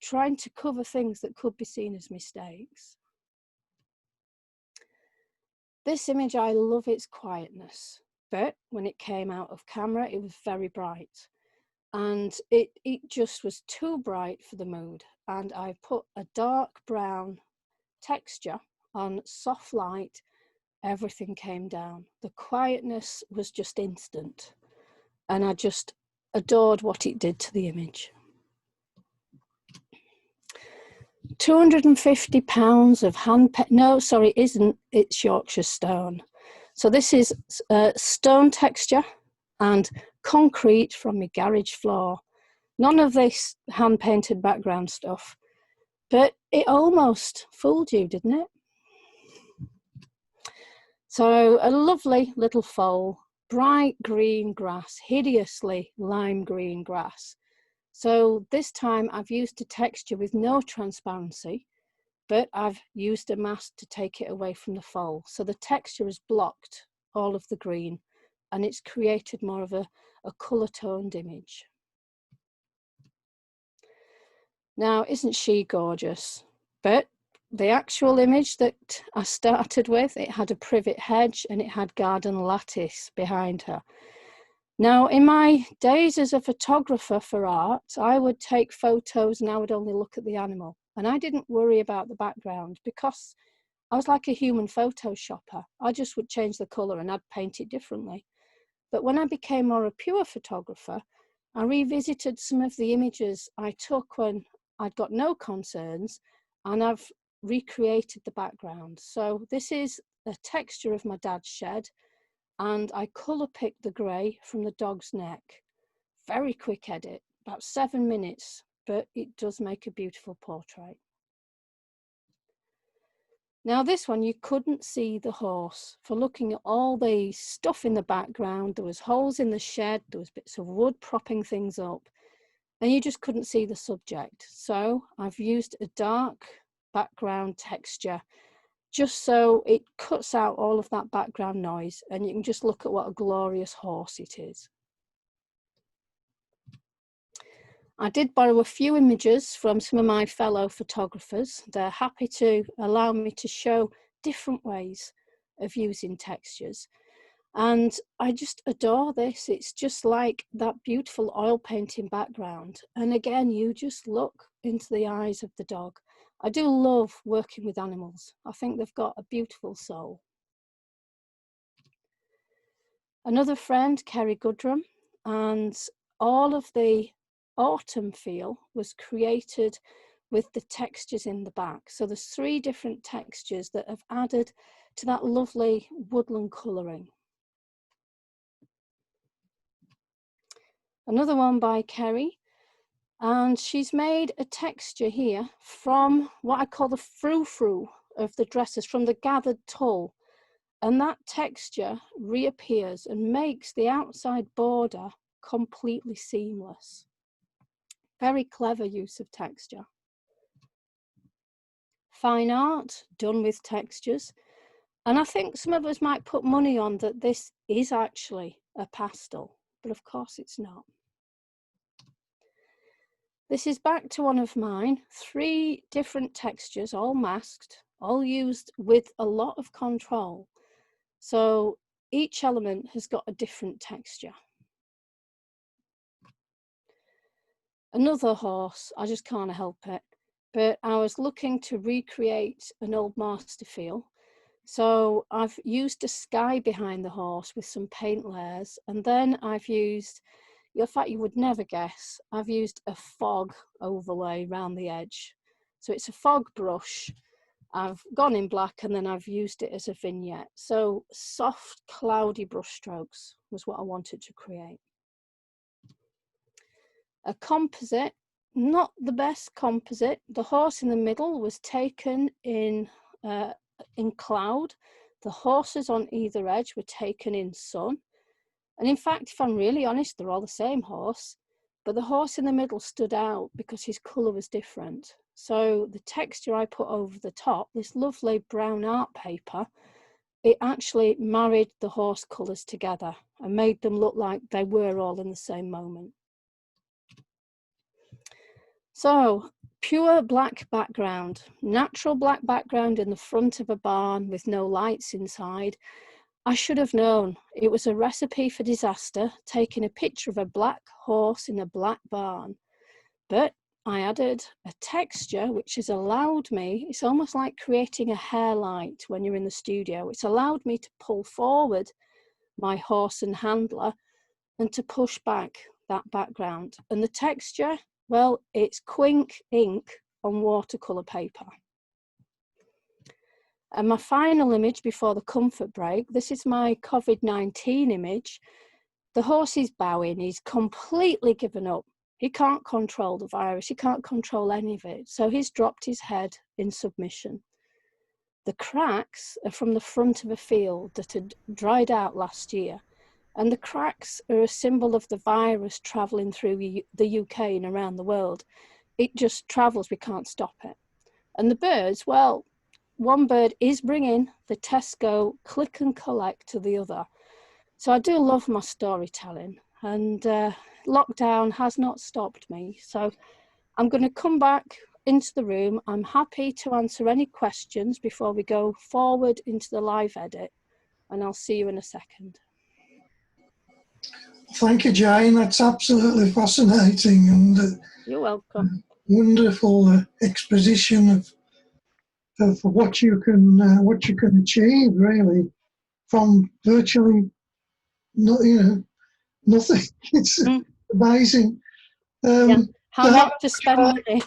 trying to cover things that could be seen as mistakes. This image, I love its quietness, but when it came out of camera, it was very bright. And it just was too bright for the mood. And I put a dark brown texture on soft light. Everything came down. The quietness was just instant. And I just adored what it did to the image. £250 of no, sorry, it isn't. It's Yorkshire stone. So this is stone texture and concrete from my garage floor. None of this hand-painted background stuff, but it almost fooled you, didn't it? So a lovely little foal, bright green grass, hideously lime green grass. So this time I've used a texture with no transparency, but I've used a mask to take it away from the foal. So the texture has blocked all of the green and it's created more of a colour-toned image. Now, isn't she gorgeous? But the actual image that I started with, it had a privet hedge and it had garden lattice behind her. Now, in my days as a photographer for art, I would take photos and I would only look at the animal. And I didn't worry about the background because I was like a human photoshopper. I just would change the colour and I'd paint it differently. But when I became more a pure photographer, I revisited some of the images I took when I'd got no concerns, and I've recreated the background. So this is a texture of my dad's shed, and I colour picked the grey from the dog's neck. Very quick edit, about 7 minutes, but it does make a beautiful portrait. Now this one, you couldn't see the horse for looking at all the stuff in the background. There was holes in the shed, there was bits of wood propping things up, and you just couldn't see the subject. So I've used a dark background texture just so it cuts out all of that background noise and you can just look at what a glorious horse it is. I did borrow a few images from some of my fellow photographers. They're happy to allow me to show different ways of using textures. And I just adore this. It's just like that beautiful oil painting background. And again, you just look into the eyes of the dog. I do love working with animals. I think they've got a beautiful soul. Another friend, Kerry Goodrum, and all of the autumn feel was created with the textures in the back. So there's 3 different textures that have added to that lovely woodland colouring. Another one by Kerry, and she's made a texture here from what I call the frou-frou of the dresses, from the gathered tulle. And that texture reappears and makes the outside border completely seamless. Very clever use of texture. Fine art done with textures. And I think some of us might put money on that this is actually a pastel, but of course it's not. This is back to one of mine, 3 different textures, all masked, all used with a lot of control. So each element has got a different texture. Another horse, I just can't help it, but I was looking to recreate an old Masterfield. So I've used a sky behind the horse with some paint layers, and then I've used, in fact you would never guess, I've used a fog overlay around the edge. So it's a fog brush. I've gone in black and then I've used it as a vignette. So soft, cloudy brush strokes was what I wanted to create. A composite, not the best composite. The horse in the middle was taken in cloud. The horses on either edge were taken in sun. And in fact, if I'm really honest, they're all the same horse, but the horse in the middle stood out because his colour was different. So the texture I put over the top, this lovely brown art paper, it actually married the horse colours together and made them look like they were all in the same moment. So, pure black background, natural black background in the front of a barn with no lights inside. I should have known. It was a recipe for disaster, taking a picture of a black horse in a black barn. But I added a texture which has allowed me, it's almost like creating a hair light when you're in the studio. It's allowed me to pull forward my horse and handler and to push back that background. And the texture, well, it's Quink ink on watercolour paper. And my final image before the comfort break, this is my COVID-19 image. The horse is bowing, he's completely given up. He can't control the virus, he can't control any of it. So he's dropped his head in submission. The cracks are from the front of a field that had dried out last year. And the cracks are a symbol of the virus travelling through the UK and around the world. It just travels, we can't stop it. And the birds, well, one bird is bringing the Tesco click and collect to the other. So I do love my storytelling, and lockdown has not stopped me. So I'm going to come back into the room. I'm happy to answer any questions before we go forward into the live edit, and I'll see you in a second. Thank you, Jane. That's absolutely fascinating and You're welcome. wonderful exposition of what you can achieve, really, from virtually nothing. It's amazing. Yeah. How so not to spend money.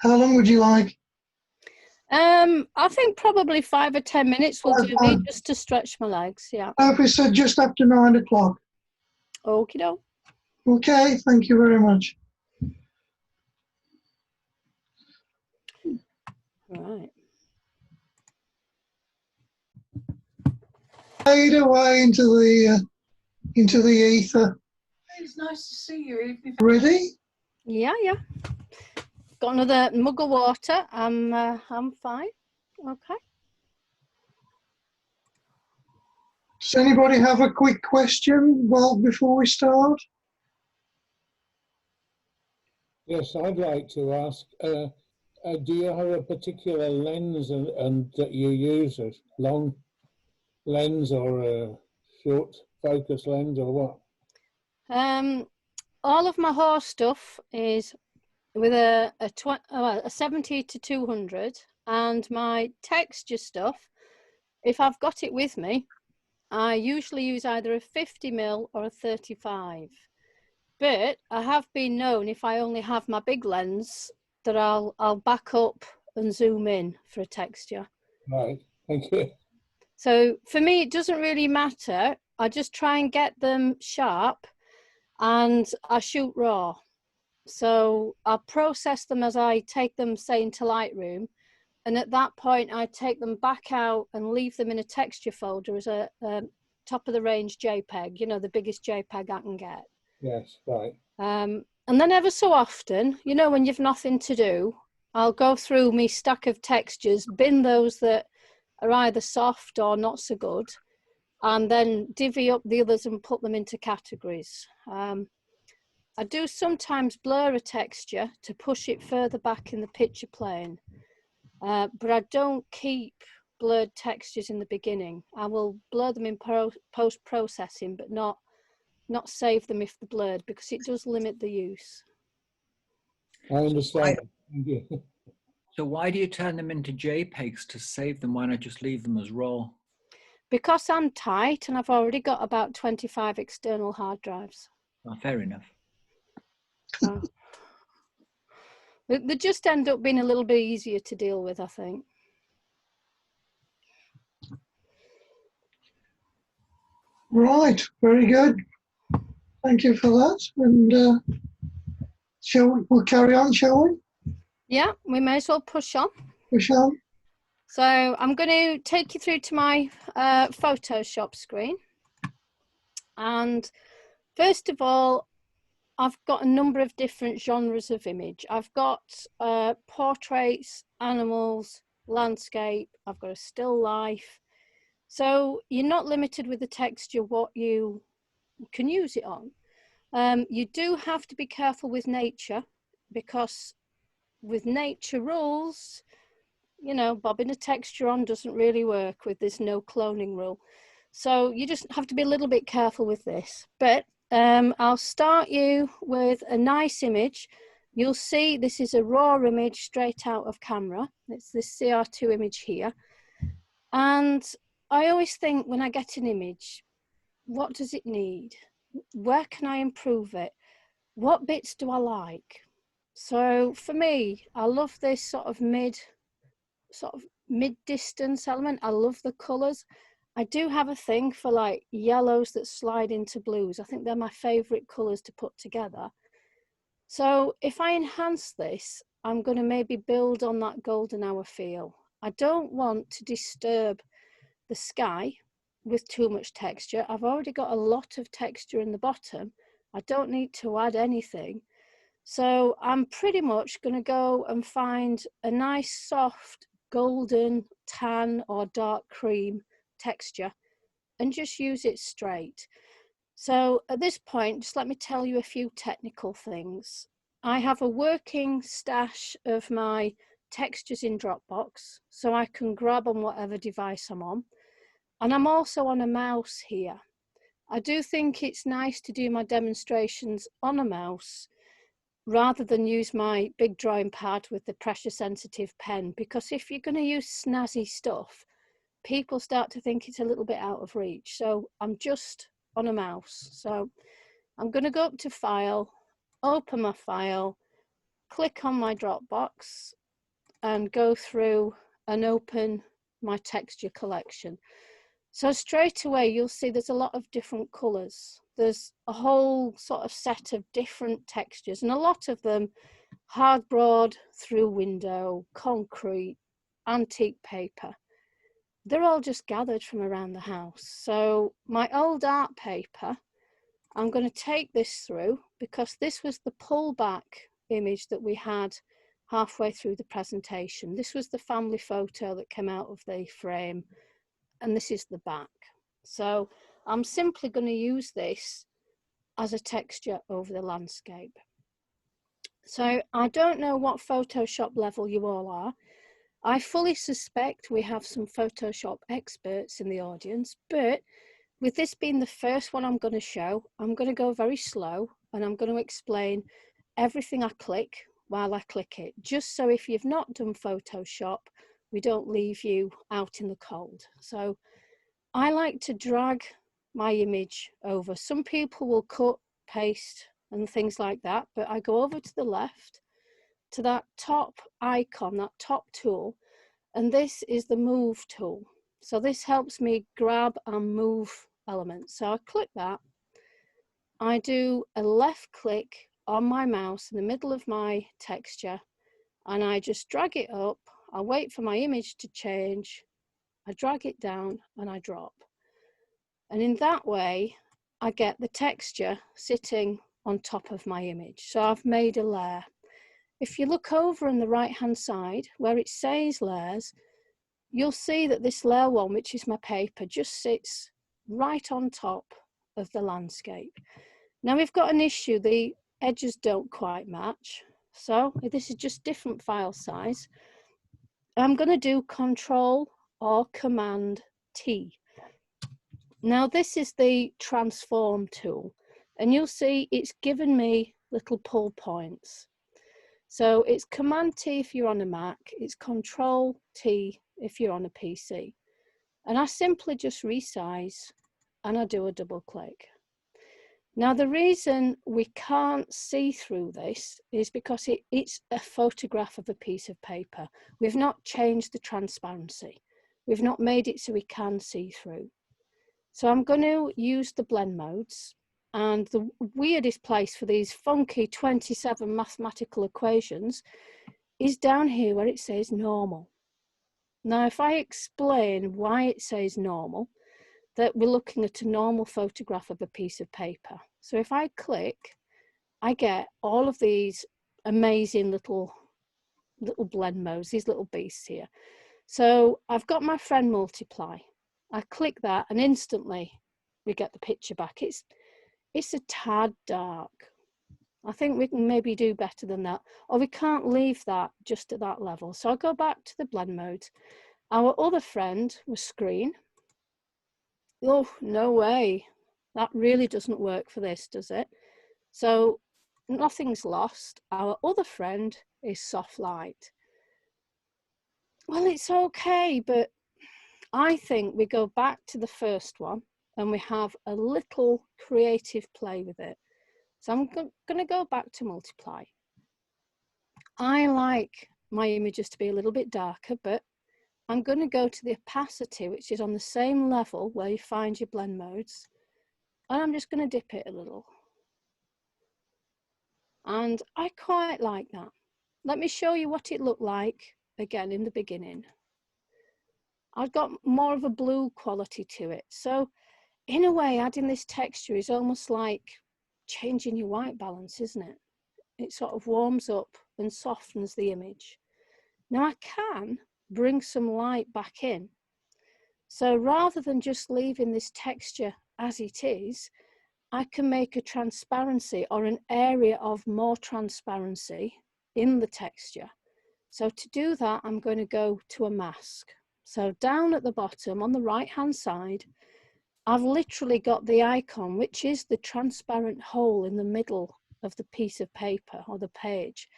How long would you like? I think probably 5 or 10 minutes will do me, just to stretch my legs. Yeah. If we said just after 9 o'clock. Okie doke. Okay, thank you very much. Right. Fade away into the ether. It's nice to see you. Ready? Yeah. Got another mug of water. I'm fine. Okay. Does anybody have a quick question before we start? Yes, I'd like to ask, do you have a particular lens and that you use, a long lens or a short focus lens or what? All of my horse stuff is with a 70 to 200, and my texture stuff, if I've got it with me, I usually use either a 50mm or a 35. But I have been known, if I only have my big lens, that I'll back up and zoom in for a texture. Right, thank you. So for me, it doesn't really matter. I just try and get them sharp, and I shoot raw. So I'll process them as I take them, say, into Lightroom. And at that point, I take them back out and leave them in a texture folder as a top of the range JPEG, you know, the biggest JPEG I can get. Yes, right. And then ever so often, you know, when you've nothing to do, I'll go through my stack of textures, bin those that are either soft or not so good, and then divvy up the others and put them into categories. I do sometimes blur a texture to push it further back in the picture plane, but I don't keep blurred textures in the beginning. I will blur them in post-processing, but not save them if they're blurred, because it does limit the use. I understand. Thank you. So why do you turn them into JPEGs to save them? Why not just leave them as raw? Because I'm tight and I've already got about 25 external hard drives. Oh, fair enough. So, They just end up being a little bit easier to deal with, I think. Right, very good. Thank you for that. And we'll carry on, shall we? Yeah, we may as well push on. We shall. So I'm going to take you through to my Photoshop screen. And first of all, I've got a number of different genres of image. I've got portraits, animals, landscape. I've got a still life. So you're not limited with the texture what you can use it on. You do have to be careful with nature, because with nature rules, you know, bobbing a texture on doesn't really work with this no cloning rule. So you just have to be a little bit careful with this. But I'll start you with a nice image. You'll see this is a raw image straight out of camera. It's this CR2 image here. And I always think when I get an image, what does it need? Where can I improve it? What bits do I like? So for me, I love this sort of mid-distance element. I love the colors. I do have a thing for like yellows that slide into blues. I think they're my favorite colors to put together. So if I enhance this, I'm going to maybe build on that golden hour feel. I don't want to disturb the sky with too much texture. I've already got a lot of texture in the bottom. I don't need to add anything. So I'm pretty much going to go and find a nice soft golden tan or dark cream texture and just use it straight. So at this point, just let me tell you a few technical things. I have a working stash of my textures in Dropbox, so I can grab on whatever device I'm on. And I'm also on a mouse here. I do think it's nice to do my demonstrations on a mouse rather than use my big drawing pad with the pressure sensitive pen, because if you're going to use snazzy stuff, people start to think it's a little bit out of reach. So I'm just on a mouse. So I'm going to go up to File, open my file, click on my Dropbox and go through and open my texture collection. So straight away, you'll see there's a lot of different colors. There's a whole sort of set of different textures, and a lot of them hardboard, through window, concrete, antique paper. They're all just gathered from around the house. So my old art paper, I'm going to take this through, because this was the pullback image that we had halfway through the presentation. This was the family photo that came out of the frame, and this is the back. So I'm simply going to use this as a texture over the landscape. So I don't know what Photoshop level you all are. I fully suspect we have some Photoshop experts in the audience, but with this being the first one I'm going to show, I'm going to go very slow and I'm going to explain everything I click while I click it, just so if you've not done Photoshop, we don't leave you out in the cold. So I like to drag my image over. Some people will cut, paste and things like that, but I go over to the left to that top icon, that top tool, and this is the move tool. So this helps me grab and move elements. So I click that, I do a left click on my mouse in the middle of my texture, and I just drag it up. I wait for my image to change, I drag it down and I drop. And in that way, I get the texture sitting on top of my image. So I've made a layer. If you look over on the right-hand side where it says layers, you'll see that this layer one, which is my paper, just sits right on top of the landscape. Now we've got an issue, the edges don't quite match. So this is just different file size. I'm going to do Control or Command T. Now this is the transform tool, and you'll see it's given me little pull points. So it's Command T if you're on a Mac, it's Control T if you're on a PC. And I simply just resize and I do a double click. Now, the reason we can't see through this is because it's a photograph of a piece of paper. We've not changed the transparency. We've not made it so we can see through. So I'm going to use the blend modes, and the weirdest place for these funky 27 mathematical equations is down here where it says normal. Now, if I explain why it says normal, that we're looking at a normal photograph of a piece of paper. So if I click, I get all of these amazing little blend modes, these little beasts here. So I've got my friend multiply. I click that and instantly we get the picture back. It's a tad dark. I think we can maybe do better than that, or we can't leave that just at that level. So I'll go back to the blend mode. Our other friend was screen. Oh, no way. That really doesn't work for this, does it? So nothing's lost. Our other friend is soft light. Well, it's okay, but I think we go back to the first one and we have a little creative play with it. So I'm going to go back to multiply. I like my images to be a little bit darker, but I'm going to go to the opacity, which is on the same level where you find your blend modes. And I'm just going to dip it a little. And I quite like that. Let me show you what it looked like again in the beginning. I've got more of a blue quality to it. So in a way, adding this texture is almost like changing your white balance, isn't it? It sort of warms up and softens the image. Now I can bring some light back in. So rather than just leaving this texture as it is, I can make a transparency or an area of more transparency in the texture. So to do that, I'm going to go to a mask. So down at the bottom on the right hand side, I've literally got the icon, which is the transparent hole in the middle of the piece of paper or the page.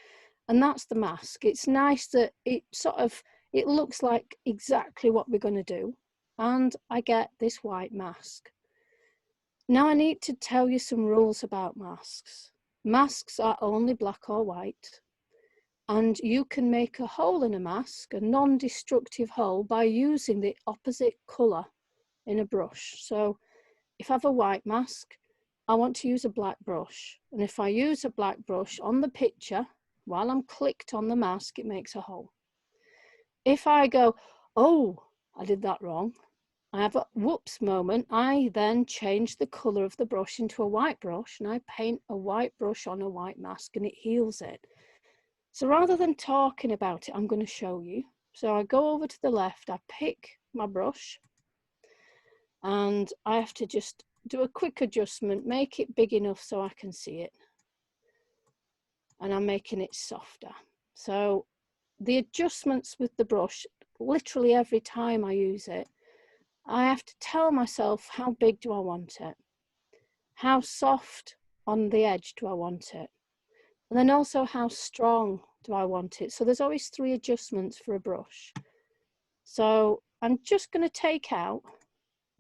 And that's the mask. It's nice that it looks like exactly what we're going to do. And I get this white mask. Now I need to tell you some rules about masks. Masks are only black or white. And you can make a hole in a mask, a non-destructive hole, by using the opposite colour in a brush. So if I have a white mask, I want to use a black brush. And if I use a black brush on the picture, while I'm clicked on the mask, it makes a hole. If I go, oh, I did that wrong, I have a whoops moment, I then change the colour of the brush into a white brush and I paint a white brush on a white mask and it heals it. So rather than talking about it, I'm going to show you. So I go over to the left, I pick my brush and I have to just do a quick adjustment, make it big enough so I can see it. And I'm making it softer. So the adjustments with the brush, literally every time I use it, I have to tell myself how big do I want it? How soft on the edge do I want it? And then also how strong do I want it? So there's always 3 adjustments for a brush. So I'm just going to take out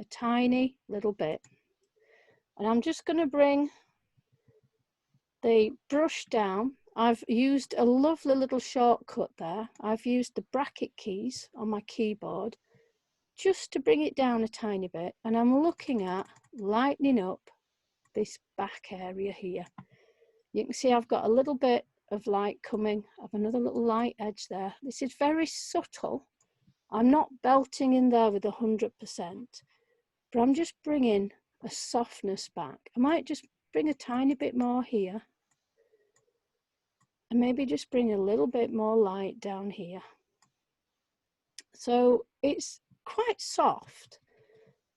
a tiny little bit and I'm just going to bring the brush down. I've used a lovely little shortcut there. I've used the bracket keys on my keyboard just to bring it down a tiny bit, and I'm looking at lightening up this back area here. You can see I've got a little bit of light coming, I've another little light edge there. This is very subtle. I'm not belting in there with 100%, but I'm just bringing a softness back. I might just bring a tiny bit more here and maybe just bring a little bit more light down here. So it's quite soft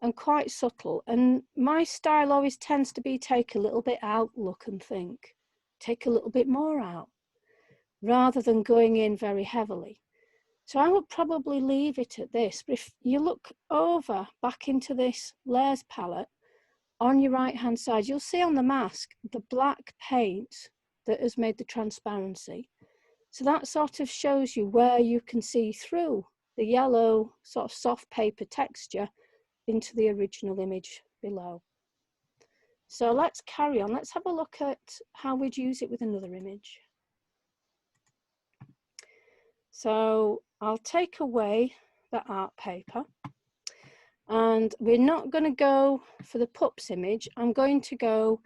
and quite subtle, and my style always tends to be take a little bit out, look and think, take a little bit more out rather than going in very heavily. So I would probably leave it at this, but if you look over back into this layers palette on your right hand side, you'll see on the mask the black paint that has made the transparency. So that sort of shows you where you can see through the yellow sort of soft paper texture into the original image below. So let's carry on. Let's have a look at how we'd use it with another image. So I'll take away the art paper, and we're not going to go for the pups image. I'm going to go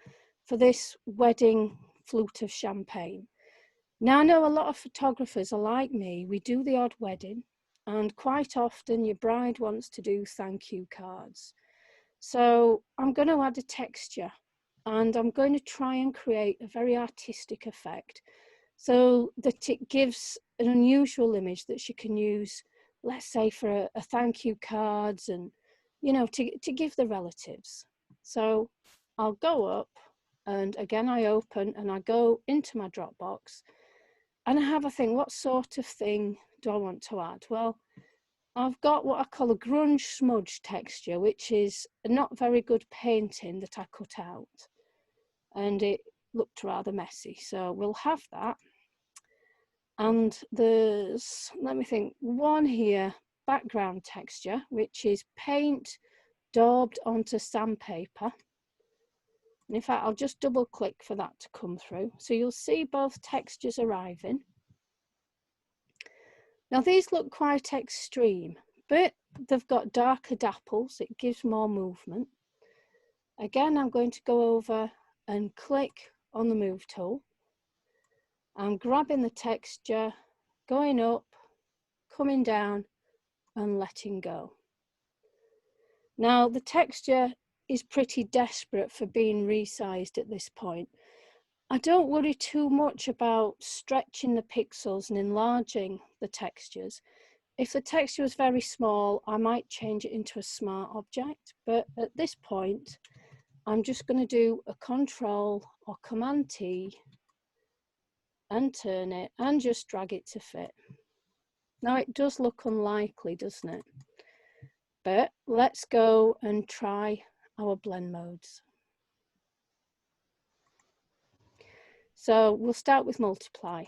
for this wedding flute of champagne. Now, I know a lot of photographers are like me. We do the odd wedding, and quite often your bride wants to do thank you cards. So I'm going to add a texture, and I'm going to try and create a very artistic effect so that it gives an unusual image that she can use, let's say for a thank you cards, and, you know, to give the relatives. So I'll go up, and again, I open and I go into my Dropbox, and I have a think, what sort of thing do I want to add? Well, I've got what I call a grunge smudge texture, which is a not very good painting that I cut out, and it looked rather messy. So we'll have that. And there's, let me think, one here, background texture, which is paint daubed onto sandpaper. And in fact, I'll just double click for that to come through. So you'll see both textures arriving. Now these look quite extreme, but they've got darker dapples. It gives more movement. Again, I'm going to go over and click on the move tool. I'm grabbing the texture, going up, coming down, and letting go. Now the texture is pretty desperate for being resized at this point. I don't worry too much about stretching the pixels and enlarging the textures. If the texture was very small, I might change it into a smart object, but at this point, I'm just going to do a Control or Command T and turn it and just drag it to fit. Now it does look unlikely, doesn't it? But let's go and try our blend modes. So we'll start with multiply.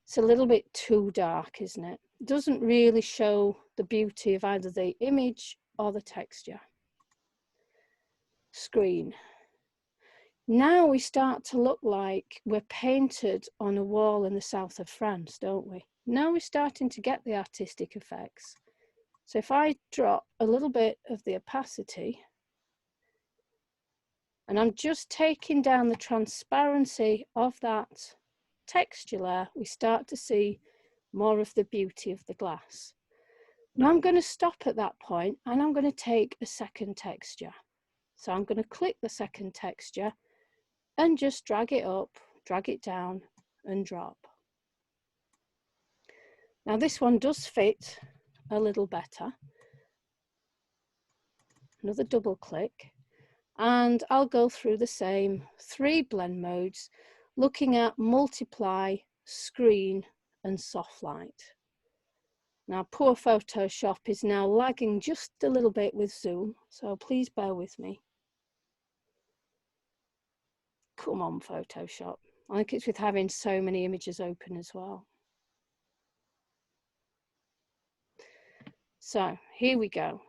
It's a little bit too dark, isn't it? It doesn't really show the beauty of either the image or the texture. Screen. Now we start to look like we're painted on a wall in the south of France, don't we? Now we're starting to get the artistic effects. So if I drop a little bit of the opacity, and I'm just taking down the transparency of that texture layer, we start to see more of the beauty of the glass. Now I'm going to stop at that point, and I'm going to take a second texture. So I'm going to click the second texture and just drag it up, drag it down, and drop. Now this one does fit a little better. Another double click, and I'll go through the same 3 blend modes, looking at multiply, screen, and soft light. Now poor Photoshop is now lagging just a little bit with zoom, so please bear with me. Come on, Photoshop. I think it's with having so many images open as well. So here we go.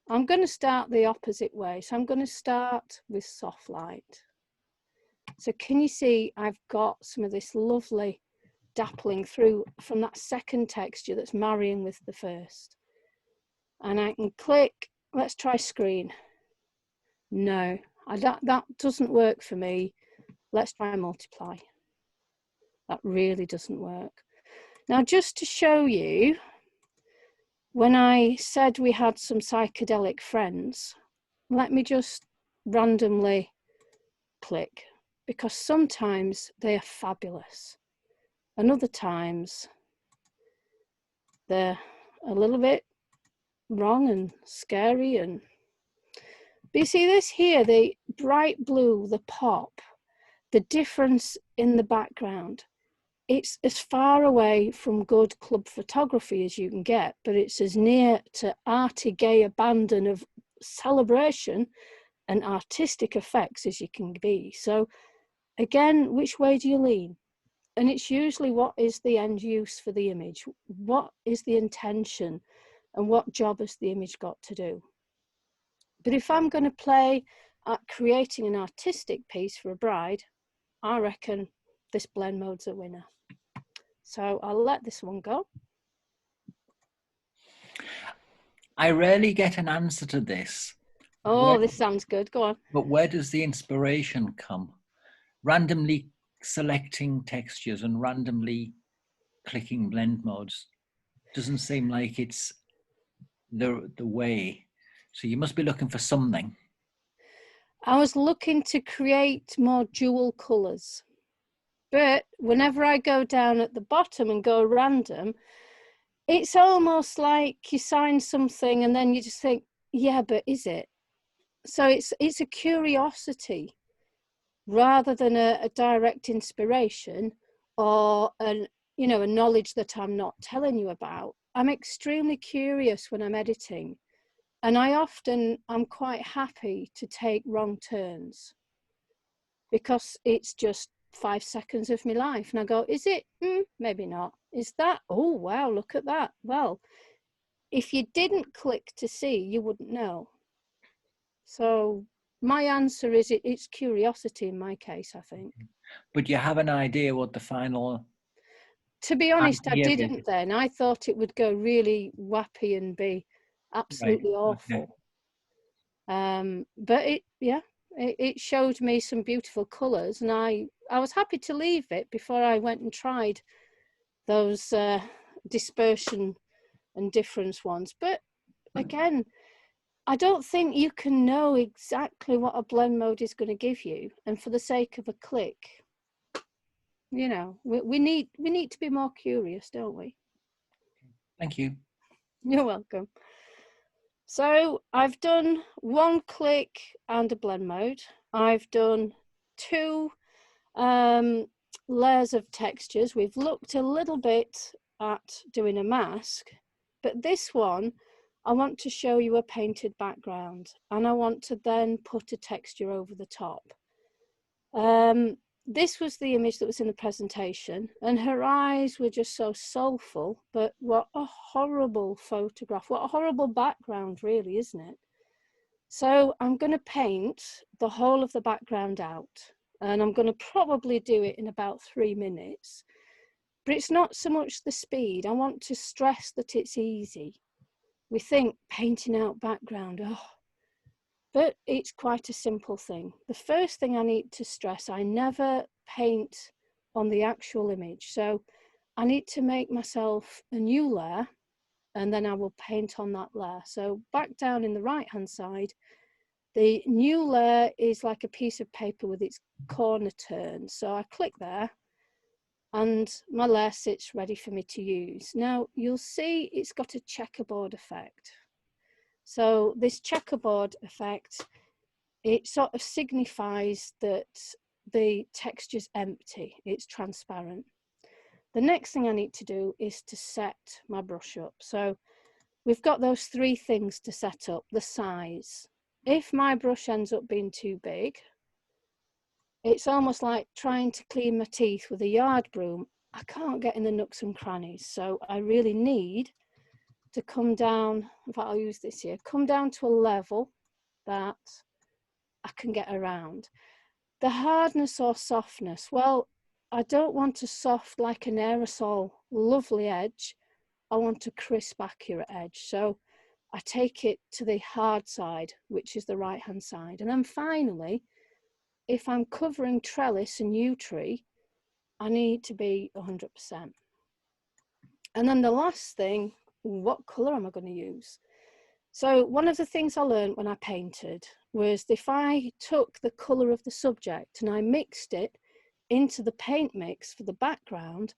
I'm going to start the opposite way. So I'm going to start with soft light. So can you see I've got some of this lovely dappling through from that second texture that's marrying with the first. And I can click, let's try screen. No, that doesn't work for me. Let's try multiply. That really doesn't work. Now, just to show you, when I said we had some psychedelic friends, let me just randomly click, because sometimes they are fabulous and other times they're a little bit wrong and scary. And but you see this here, the bright blue, the pop, the difference in the background, it's as far away from good club photography as you can get, but it's as near to arty, gay abandon of celebration and artistic effects as you can be. So again, which way do you lean? And it's usually what is the end use for the image? What is the intention? And what job has the image got to do? But if I'm going to play at creating an artistic piece for a bride, I reckon this blend mode's a winner. So I'll let this one go. I rarely get an answer to this. Oh, this sounds good. Go on. But where does the inspiration come? Randomly selecting textures and randomly clicking blend modes doesn't seem like it's the way. So you must be looking for something. I was looking to create more dual colours, but whenever I go down at the bottom and go random, it's almost like you sign something and then you just think, yeah, but is it? So it's a curiosity rather than a direct inspiration or a knowledge that I'm not telling you about. I'm extremely curious when I'm editing, and I'm quite happy to take wrong turns because it's just 5 seconds of my life. And I go, is it? Maybe not. Is that? Oh, wow, look at that. Well, if you didn't click to see, you wouldn't know. So my answer is it's curiosity in my case, I think. But you have an idea what the final... To be honest, I idea didn't is. then. I thought it would go really wappy and be absolutely awful. Okay. But it showed me some beautiful colours, and I was happy to leave it before I went and tried those dispersion and difference ones. But again, I don't think you can know exactly what a blend mode is going to give you, and for the sake of a click, we need to be more curious, don't we? Thank you. You're welcome. So I've done 1 click and a blend mode. I've done 2 layers of textures. We've looked a little bit at doing a mask, but this one, I want to show you a painted background, and I want to then put a texture over the top. This was the image that was in the presentation, and her eyes were just so soulful, but what a horrible photograph, what a horrible background, really, isn't it? So I'm going to paint the whole of the background out, and I'm going to probably do it in about 3 minutes, but it's not so much the speed. I want to stress that it's easy. We think painting out background, but it's quite a simple thing. The first thing I need to stress, I never paint on the actual image. So I need to make myself a new layer, and then I will paint on that layer. So back down in the right-hand side, the new layer is like a piece of paper with its corner turned. So I click there, and my layer sits ready for me to use. Now you'll see it's got a checkerboard effect. So this checkerboard effect, it sort of signifies that the texture's empty, it's transparent. The next thing I need to do is to set my brush up. So we've got those 3 things to set up. The size. If my brush ends up being too big, it's almost like trying to clean my teeth with a yard broom. I can't get in the nooks and crannies. So I really need to come down, in fact I'll use this here, come down to a level that I can get around. The hardness or softness, well, I don't want a soft like an aerosol lovely edge. I want a crisp accurate edge. So I take it to the hard side, which is the right hand side. And then finally, if I'm covering trellis and yew tree, I need to be 100%. And then the last thing, what colour am I going to use? So one of the things I learned when I painted was if I took the colour of the subject and I mixed it into the paint mix for the background,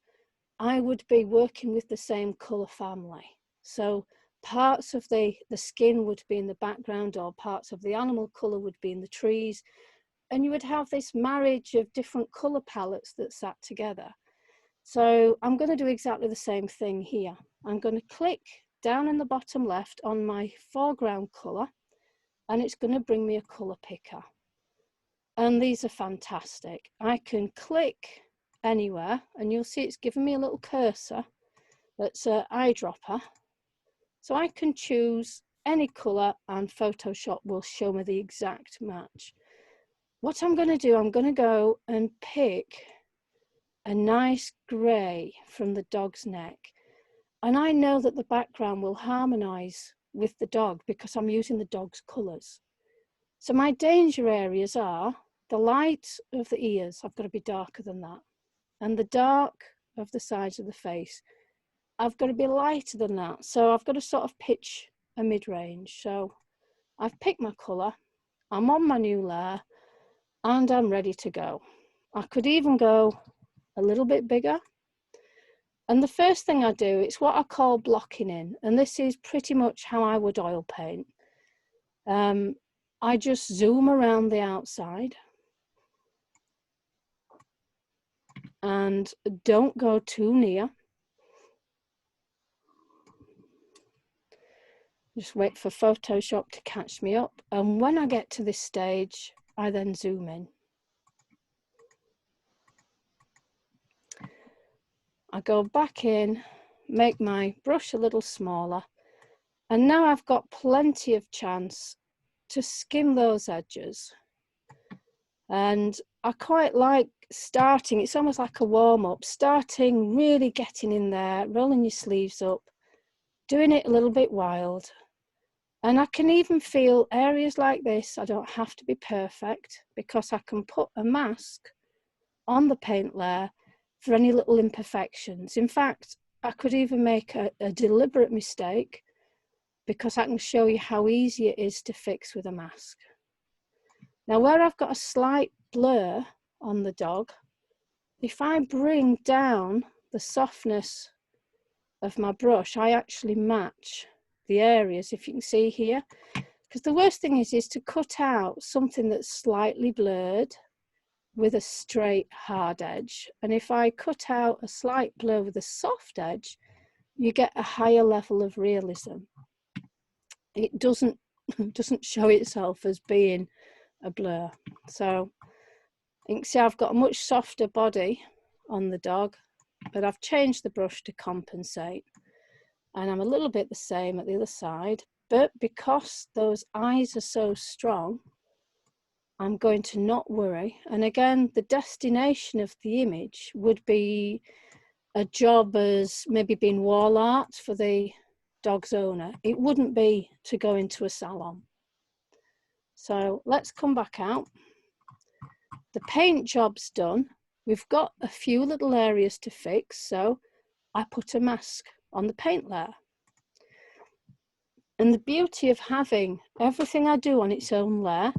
I would be working with the same colour family. So parts of the skin would be in the background, or parts of the animal colour would be in the trees, and you would have this marriage of different colour palettes that sat together. So I'm going to do exactly the same thing here. I'm going to click down in the bottom left on my foreground colour, and it's going to bring me a colour picker. And these are fantastic. I can click anywhere, and you'll see it's given me a little cursor that's an eyedropper. So I can choose any colour and Photoshop will show me the exact match. What I'm going to do, I'm going to go and pick a nice grey from the dog's neck. And I know that the background will harmonise with the dog because I'm using the dog's colours. So my danger areas are the light of the ears, I've got to be darker than that. And the dark of the sides of the face, I've got to be lighter than that. So I've got to sort of pitch a mid-range. So I've picked my colour, I'm on my new layer, and I'm ready to go. I could even go a little bit bigger. And the first thing I do, it's what I call blocking in. And this is pretty much how I would oil paint. I just zoom around the outside and don't go too near. Just wait for Photoshop to catch me up. And when I get to this stage, I then zoom in. I go back in, make my brush a little smaller. And now I've got plenty of chance to skim those edges. And I quite like starting, it's almost like a warm-up, starting really getting in there, rolling your sleeves up, doing it a little bit wild. And I can even feel areas like this, I don't have to be perfect because I can put a mask on the paint layer for any little imperfections. In fact, I could even make a deliberate mistake because I can show you how easy it is to fix with a mask. Now, where I've got a slight blur on the dog, if I bring down the softness of my brush, I actually match the areas, if you can see here. Because the worst thing is to cut out something that's slightly blurred with a straight hard edge. And if I cut out a slight blur with a soft edge, you get a higher level of realism. It doesn't show itself as being a blur. So you can see I've got a much softer body on the dog, but I've changed the brush to compensate. And I'm a little bit the same at the other side, but because those eyes are so strong, I'm going to not worry. And again, the destination of the image would be a job as maybe being wall art for the dog's owner. It wouldn't be to go into a salon. So let's come back out. The paint job's done. We've got a few little areas to fix, so I put a mask on the paint layer. And the beauty of having everything I do on its own layer,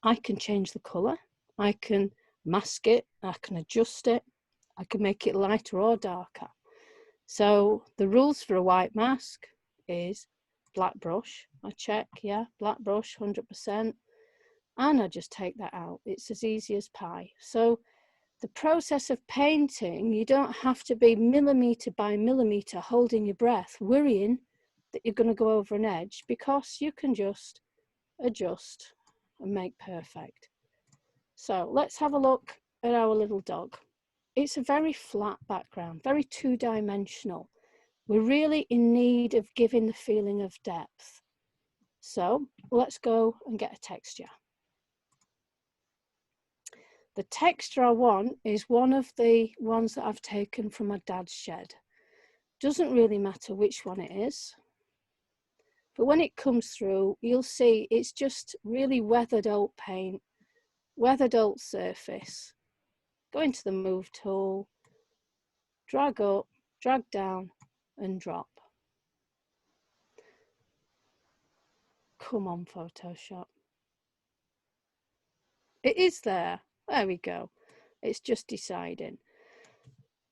I can change the colour, I can mask it, I can adjust it, I can make it lighter or darker. So the rules for a white mask is black brush. I check, yeah, black brush, 100%. And I just take that out. It's as easy as pie. So the process of painting, you don't have to be millimetre by millimetre holding your breath, worrying that you're going to go over an edge, because you can just adjust and make perfect. So let's have a look at our little dog. It's a very flat background, very two-dimensional. We're really in need of giving the feeling of depth. So let's go and get a texture. The texture I want is one of the ones that I've taken from my dad's shed. Doesn't really matter which one it is, but when it comes through, you'll see it's just really weathered old paint, weathered old surface. Go into the move tool, drag up, drag down, and drop. Come on, Photoshop. It is there. There we go. It's just deciding.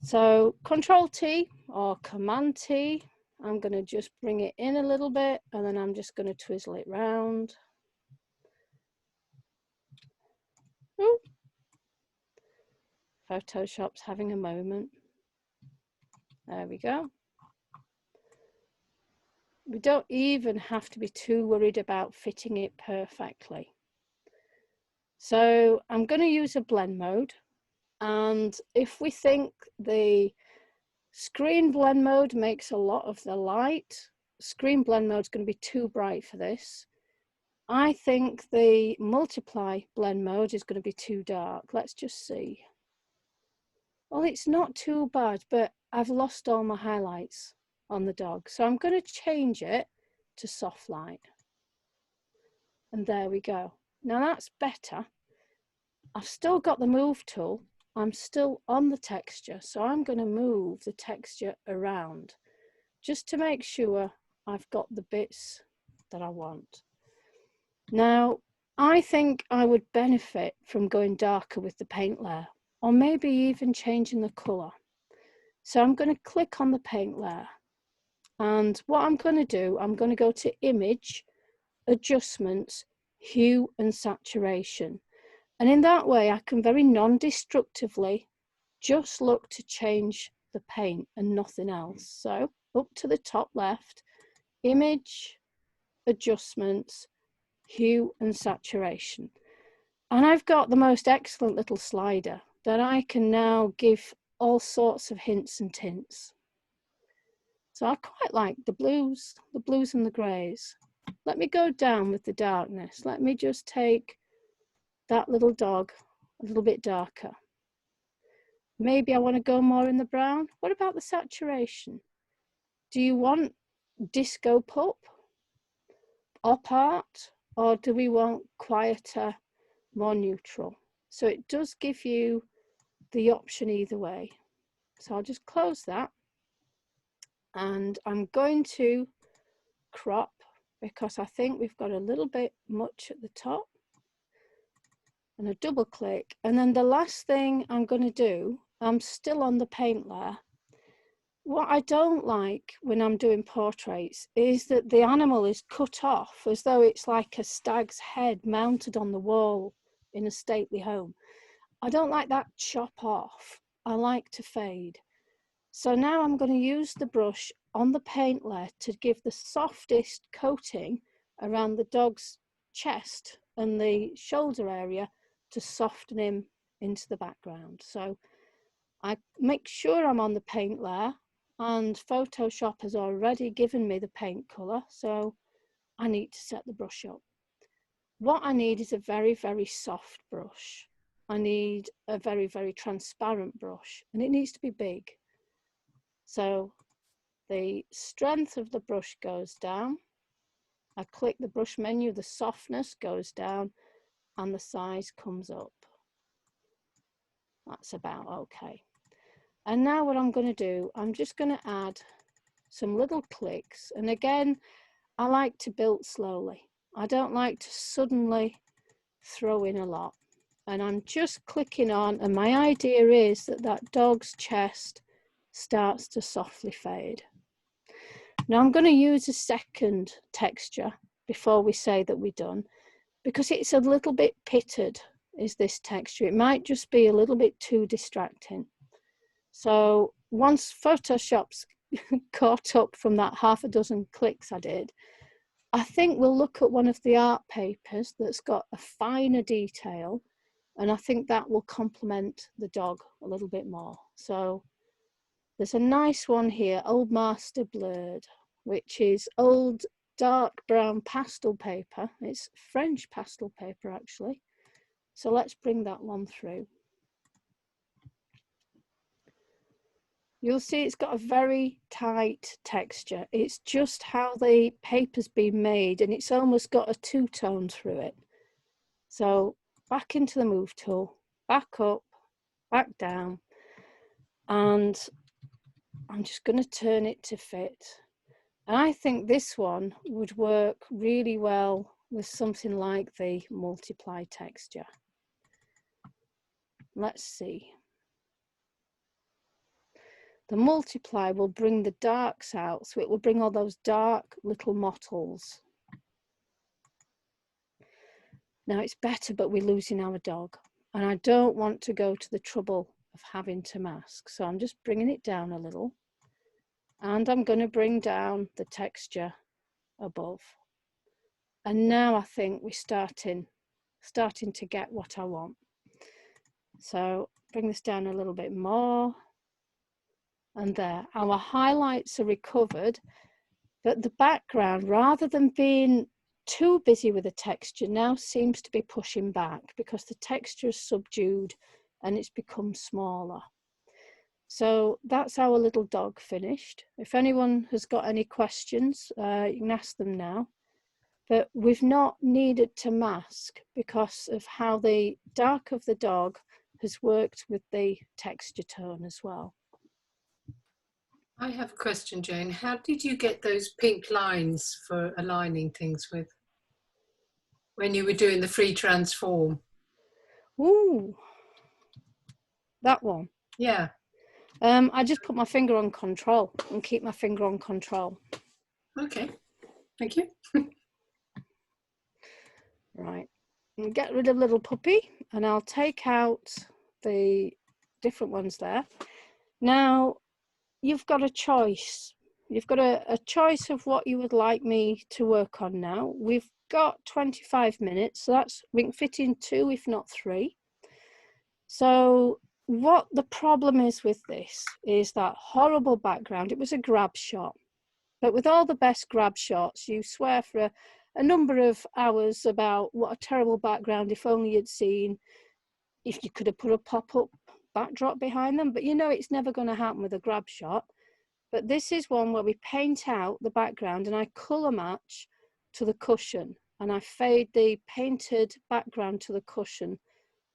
So Control T or Command T, I'm going to just bring it in a little bit, and then I'm just going to twizzle it round. Ooh. Photoshop's having a moment. There we go. We don't even have to be too worried about fitting it perfectly. So I'm going to use a blend mode. And if we think the screen blend mode makes a lot of the light, screen blend mode is going to be too bright for this. I think the multiply blend mode is going to be too dark. Let's just see. Well, it's not too bad, but I've lost all my highlights on the dog. So I'm going to change it to soft light. And there we go. Now that's better. I've still got the move tool. I'm still on the texture. So I'm going to move the texture around just to make sure I've got the bits that I want. Now, I think I would benefit from going darker with the paint layer, or maybe even changing the color. So I'm going to click on the paint layer. And what I'm going to do, I'm going to go to Image, Adjustments, Hue and Saturation. And in that way, I can very non-destructively just look to change the paint and nothing else. So up to the top left, Image, Adjustments, Hue and Saturation. And I've got the most excellent little slider that I can now give all sorts of hints and tints. So I quite like the blues and the greys. Let me go down with the darkness. Let me just take that little dog a little bit darker. Maybe I want to go more in the brown. What about the saturation? Do you want disco pop, op art, or do we want quieter, more neutral? So it does give you the option either way. So I'll just close that. And I'm going to crop because I think we've got a little bit much at the top. And a double click. And then the last thing I'm going to do, I'm still on the paint layer. What I don't like when I'm doing portraits is that the animal is cut off as though it's like a stag's head mounted on the wall in a stately home. I don't like that chop off. I like to fade. So now I'm going to use the brush on the paint layer to give the softest coating around the dog's chest and the shoulder area to soften him into the background. So I make sure I'm on the paint layer, and Photoshop has already given me the paint color, so I need to set the brush up. What I need is a very, very soft brush. I need a very, very transparent brush, and it needs to be big. So the strength of the brush goes down. I click the brush menu, the softness goes down, and the size comes up. That's about okay. And now what I'm going to do, I'm just going to add some little clicks. And again, I like to build slowly. I don't like to suddenly throw in a lot. And I'm just clicking on, and my idea is that that dog's chest starts to softly fade. Now I'm going to use a second texture before we say that we're done, because it's a little bit pitted, is this texture. It might just be a little bit too distracting. So once Photoshop's caught up from that half a dozen clicks I did, I think we'll look at one of the art papers that's got a finer detail, and I think that will complement the dog a little bit more. So there's a nice one here, Old Master Blurred, which is old dark brown pastel paper. It's French pastel paper actually. So let's bring that one through. You'll see it's got a very tight texture. It's just how the paper's been made, and it's almost got a two-tone through it. So back into the move tool, back up, back down, and I'm just going to turn it to fit. And I think this one would work really well with something like the multiply texture. Let's see. The multiply will bring the darks out, so it will bring all those dark little mottles. Now it's better, but we're losing our dog, and I don't want to go to the trouble of having to mask. So I'm just bringing it down a little, and I'm going to bring down the texture above. And now I think we're starting to get what I want. So bring this down a little bit more. And there, our highlights are recovered But the background, rather than being too busy with the texture, now seems to be pushing back because the texture is subdued and it's become smaller. So that's our little dog finished. If anyone has got any questions, you can ask them now. But we've not needed to mask because of how the dark of the dog has worked with the texture tone as well. I have a question, Jane. How did you get those pink lines for aligning things with when you were doing the free transform? Ooh, that one. Yeah. I just put my finger on control and keep my finger on control. Okay, thank you. Right, and get rid of little puppy, and I'll take out the different ones there. Now, you've got a choice. You've got a choice of what you would like me to work on now. We've got 25 minutes, so that's, we can fit in 2, if not 3. So what the problem is with this is that horrible background. It was a grab shot, but with all the best grab shots, you swear for a number of hours about what a terrible background, if only you'd seen, if you could have put a pop-up backdrop behind them. But you know it's never going to happen with a grab shot. But this is one where we paint out the background and I colour match to the cushion, and I fade the painted background to the cushion,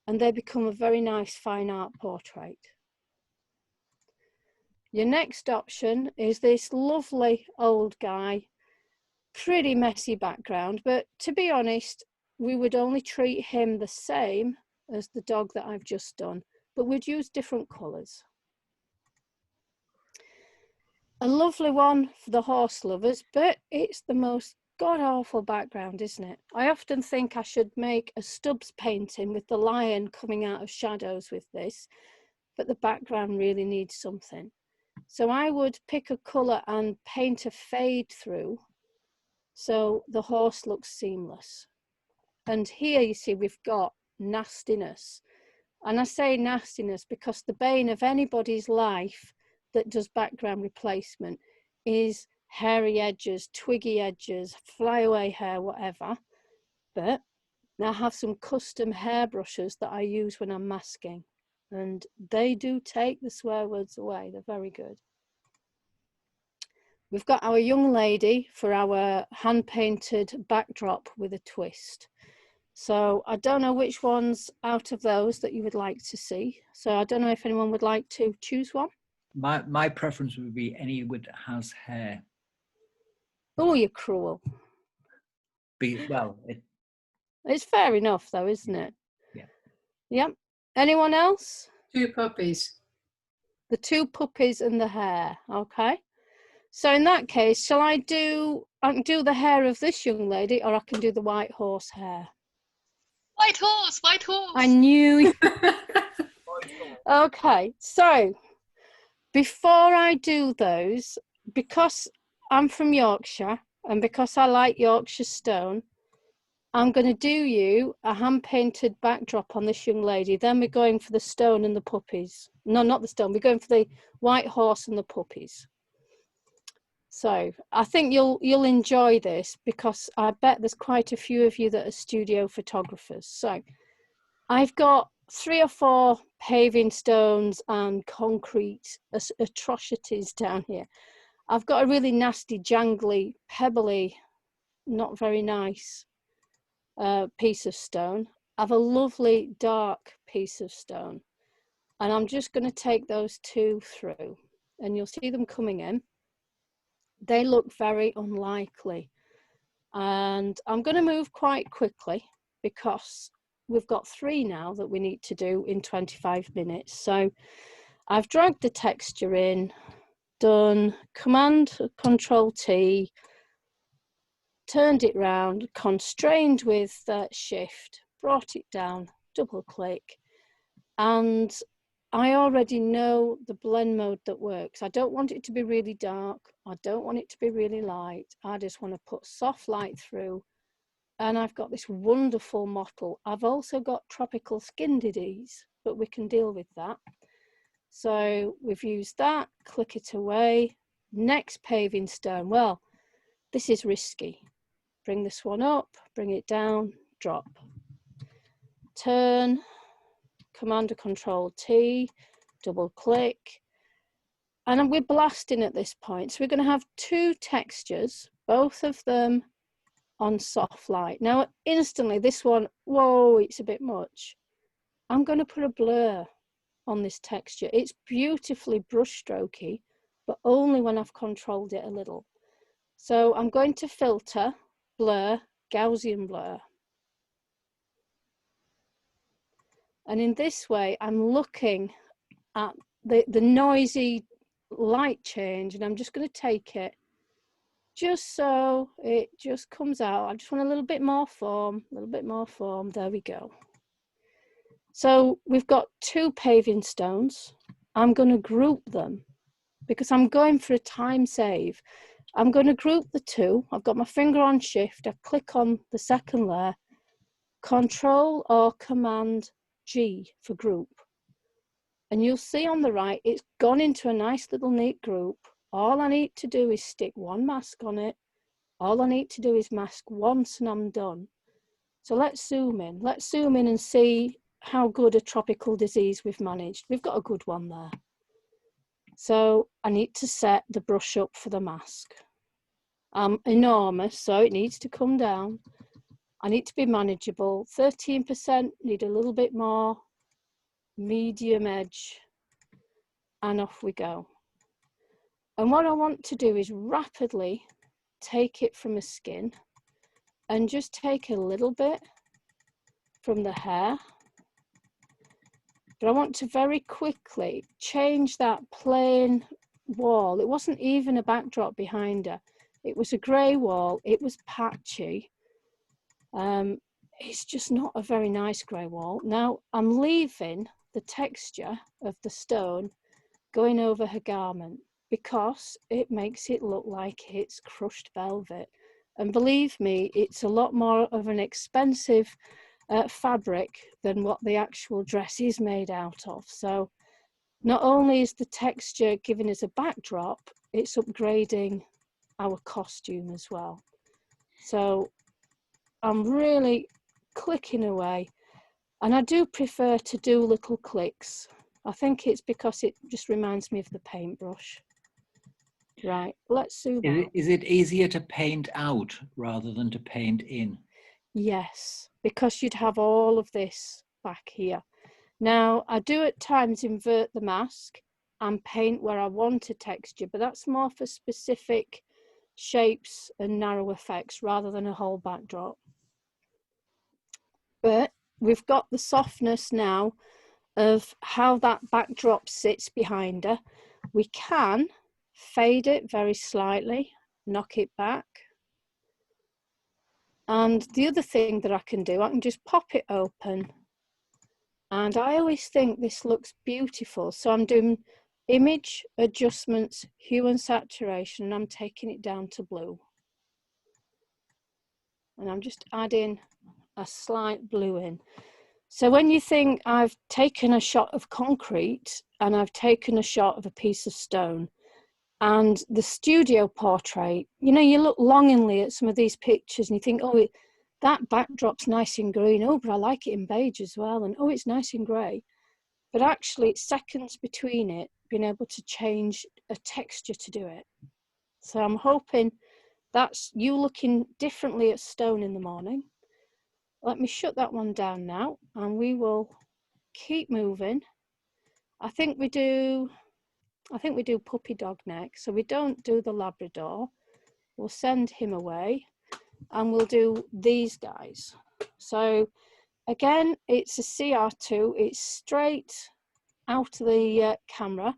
and they become a very nice fine art portrait. Your next option is this lovely old guy, pretty messy background, but to be honest, we would only treat him the same as the dog that I've just done, but we'd use different colours. A lovely one for the horse lovers, but it's the most god-awful background, isn't it? I often think I should make a Stubbs painting with the lion coming out of shadows with this, but the background really needs something. So I would pick a colour and paint a fade through so the horse looks seamless. And here you see we've got nastiness. And I say nastiness because the bane of anybody's life that does background replacement is hairy edges, twiggy edges, flyaway hair, whatever. But I have some custom hairbrushes that I use when I'm masking, and they do take the swear words away. They're very good. We've got our young lady for our hand-painted backdrop with a twist. So I don't know which ones out of those that you would like to see. So I don't know if anyone would like to choose one. My preference would be any that has hair. Oh, you're cruel. Well, It's fair enough though, isn't it? Yeah. Yep. Anyone else? 2 puppies. The 2 puppies and the hair. Okay. So in that case, shall I can do the hair of this young lady, or I can do the white horse hair? White horse, white horse. I knew. Okay, so before I do those, because I'm from Yorkshire and because I like Yorkshire stone, I'm going to do you a hand-painted backdrop on this young lady. Then we're going for the stone and the puppies. No, not the stone. We're going for the white horse and the puppies. So I think you'll enjoy this because I bet there's quite a few of you that are studio photographers. So I've got 3 or 4 paving stones and concrete atrocities down here. I've got a really nasty, jangly, pebbly, not very nice piece of stone. I have a lovely dark piece of stone, and I'm just going to take those 2 through, and you'll see them coming in. They look very unlikely, and I'm going to move quite quickly because we've got 3 now that we need to do in 25 minutes. So I've dragged the texture in, done Command Control T, turned it round, constrained with Shift, brought it down, double click, and I already know the blend mode that works. I don't want it to be really dark. I don't want it to be really light. I just want to put soft light through. And I've got this wonderful mottle. I've also got tropical skin disease, but we can deal with that. So we've used that, click it away. Next paving stone. Well, This is risky. Bring this one up, bring it down, drop. Turn, Command or Control T, double click. And we're blasting at this point. So we're going to have two textures, both of them on soft light. Now, instantly this one, whoa, it's a bit much. I'm going to put a blur on this texture. It's beautifully brush strokey, but only when I've controlled it a little. So I'm going to filter, blur, Gaussian blur. And in this way, I'm looking at the noisy light change, and I'm just going to take it just so it just comes out. I just want a little bit more form, a little bit more form. There we go. So we've got two paving stones. I'm going to group them because I'm going for a time save. I'm going to group the two. I've got my finger on shift. I click on the second layer, Control or Command G for group. And you'll see on the right, it's gone into a nice little neat group. All I need to do is stick one mask on it. All I need to do is mask once and I'm done. So let's zoom in. Let's zoom in and see how good a tropical disease we've managed. We've got a good one there. So I need to set the brush up for the mask. I'm enormous, so it needs to come down. I need to be manageable. 13%, need a little bit more. Medium edge, and off we go. And what I want to do is rapidly take it from the skin and just take a little bit from the hair. But I want to very quickly change that plain wall. It wasn't even a backdrop behind her. It was a grey wall. It was patchy. It's just not a very nice grey wall. Now I'm leaving the texture of the stone going over her garment because it makes it look like it's crushed velvet. And believe me, it's a lot more of an expensive fabric than what the actual dress is made out of. So not only is the texture giving us a backdrop, it's upgrading our costume as well. So I'm really clicking away, and I do prefer to do little clicks. I think it's because it just reminds me of the paintbrush. Right, let's zoom out. Is it easier to paint out rather than to paint in? Yes, because you'd have all of this back here. Now, I do at times invert the mask and paint where I want a texture, but that's more for specific shapes and narrow effects rather than a whole backdrop. But we've got the softness now of how that backdrop sits behind her. We can fade it very slightly, knock it back. And the other thing that I can do, I can just pop it open. And I always think this looks beautiful. So I'm doing image adjustments, hue and saturation, and I'm taking it down to blue. And I'm just adding a slight blue in. So when you think I've taken a shot of concrete and I've taken a shot of a piece of stone and the studio portrait, you know, you look longingly at some of these pictures and you think, oh, that backdrop's nice in green. Oh, but I like it in beige as well. And oh, it's nice in grey. But actually it's seconds between it, being able to change a texture to do it. So I'm hoping that's you looking differently at stone in the morning. Let me shut that one down now and we will keep moving. I think we do puppy dog neck. So we don't do the Labrador. We'll send him away and we'll do these guys. So again, it's a CR2. It's straight out of the camera.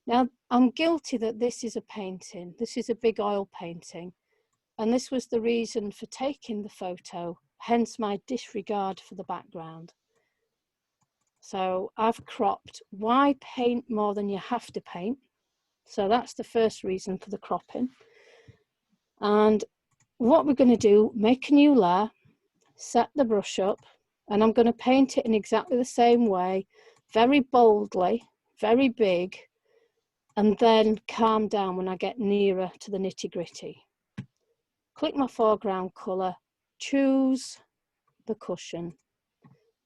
Now I'm guilty that this is a painting. This is a big oil painting. And this was the reason for taking the photo, hence my disregard for the background. So I've cropped. Why paint more than you have to paint? So that's the first reason for the cropping. And what we're going to do, make a new layer, set the brush up, and I'm going to paint it in exactly the same way, very boldly, very big, and then calm down when I get nearer to the nitty-gritty. click my foreground colour, choose the cushion,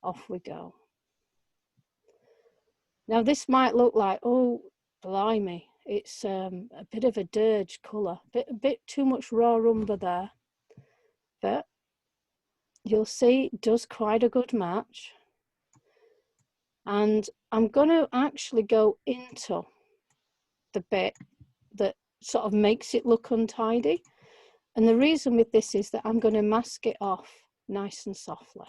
off we go. Now this might look like, oh, blimey, it's a bit of a dirge colour, a bit too much raw umber there, but you'll see it does quite a good match. And I'm going to actually go into the bit that sort of makes it look untidy. And the reason with this is that I'm going to mask it off nice and softly.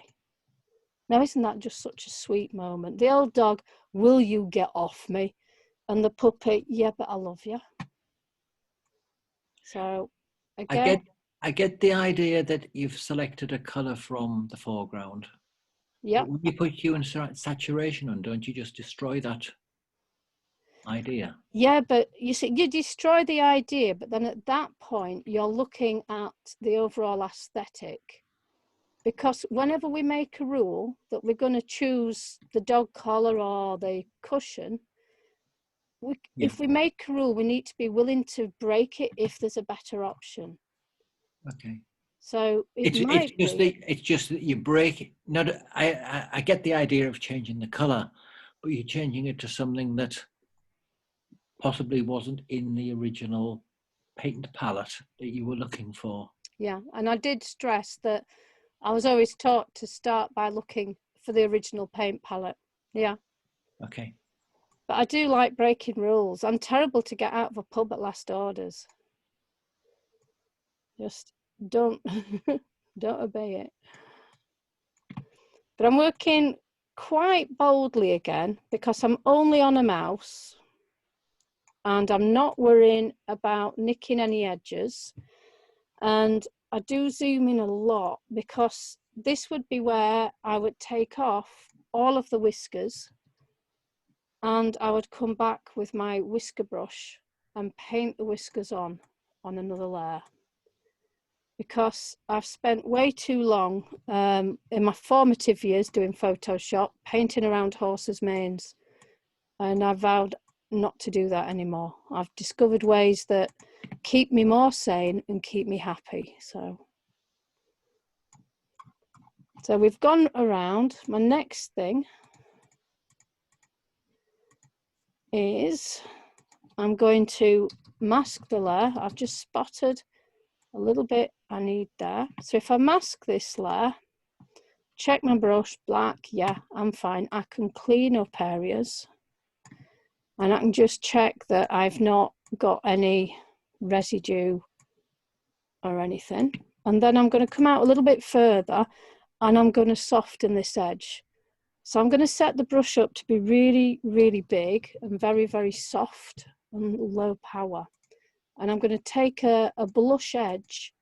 Now, isn't that just such a sweet moment? The old dog, will you get off me? And the puppy, yeah, but I love you. So again, I get the idea that you've selected a colour from the foreground. yeah. But when you put hue and saturation on, don't you just destroy that idea? Yeah, but you see, you destroy the idea, but then at that point, you're looking at the overall aesthetic. Because whenever we make a rule that we're going to choose the dog collar or the cushion, if we make a rule, we need to be willing to break it if there's a better option. Okay. So it's just that you break it. Not I get the idea of changing the color, but you're changing it to something that possibly wasn't in the original paint palette that you were looking for. Yeah, and I did stress that I was always taught to start by looking for the original paint palette. Yeah. Okay. But I do like breaking rules. I'm terrible to get out of a pub at last orders. Just don't don't obey it. But I'm working quite boldly again because I'm only on a mouse and I'm not worrying about nicking any edges. And I do zoom in a lot because this would be where I would take off all of the whiskers and I would come back with my whisker brush and paint the whiskers on another layer. Because I've spent way too long in my formative years doing Photoshop, painting around horses' manes, and I vowed not to do that anymore. I've discovered ways that keep me more sane and keep me happy. So we've gone around. My next thing is I'm going to mask the layer. I've just spotted a little bit I need there. So if I mask this layer, check my brush, black, yeah, I'm fine. I can clean up areas and I can just check that I've not got any residue or anything. And then I'm going to come out a little bit further and I'm going to soften this edge. So I'm going to set the brush up to be really, really big and very, very soft and low power. And I'm going to take a blush edge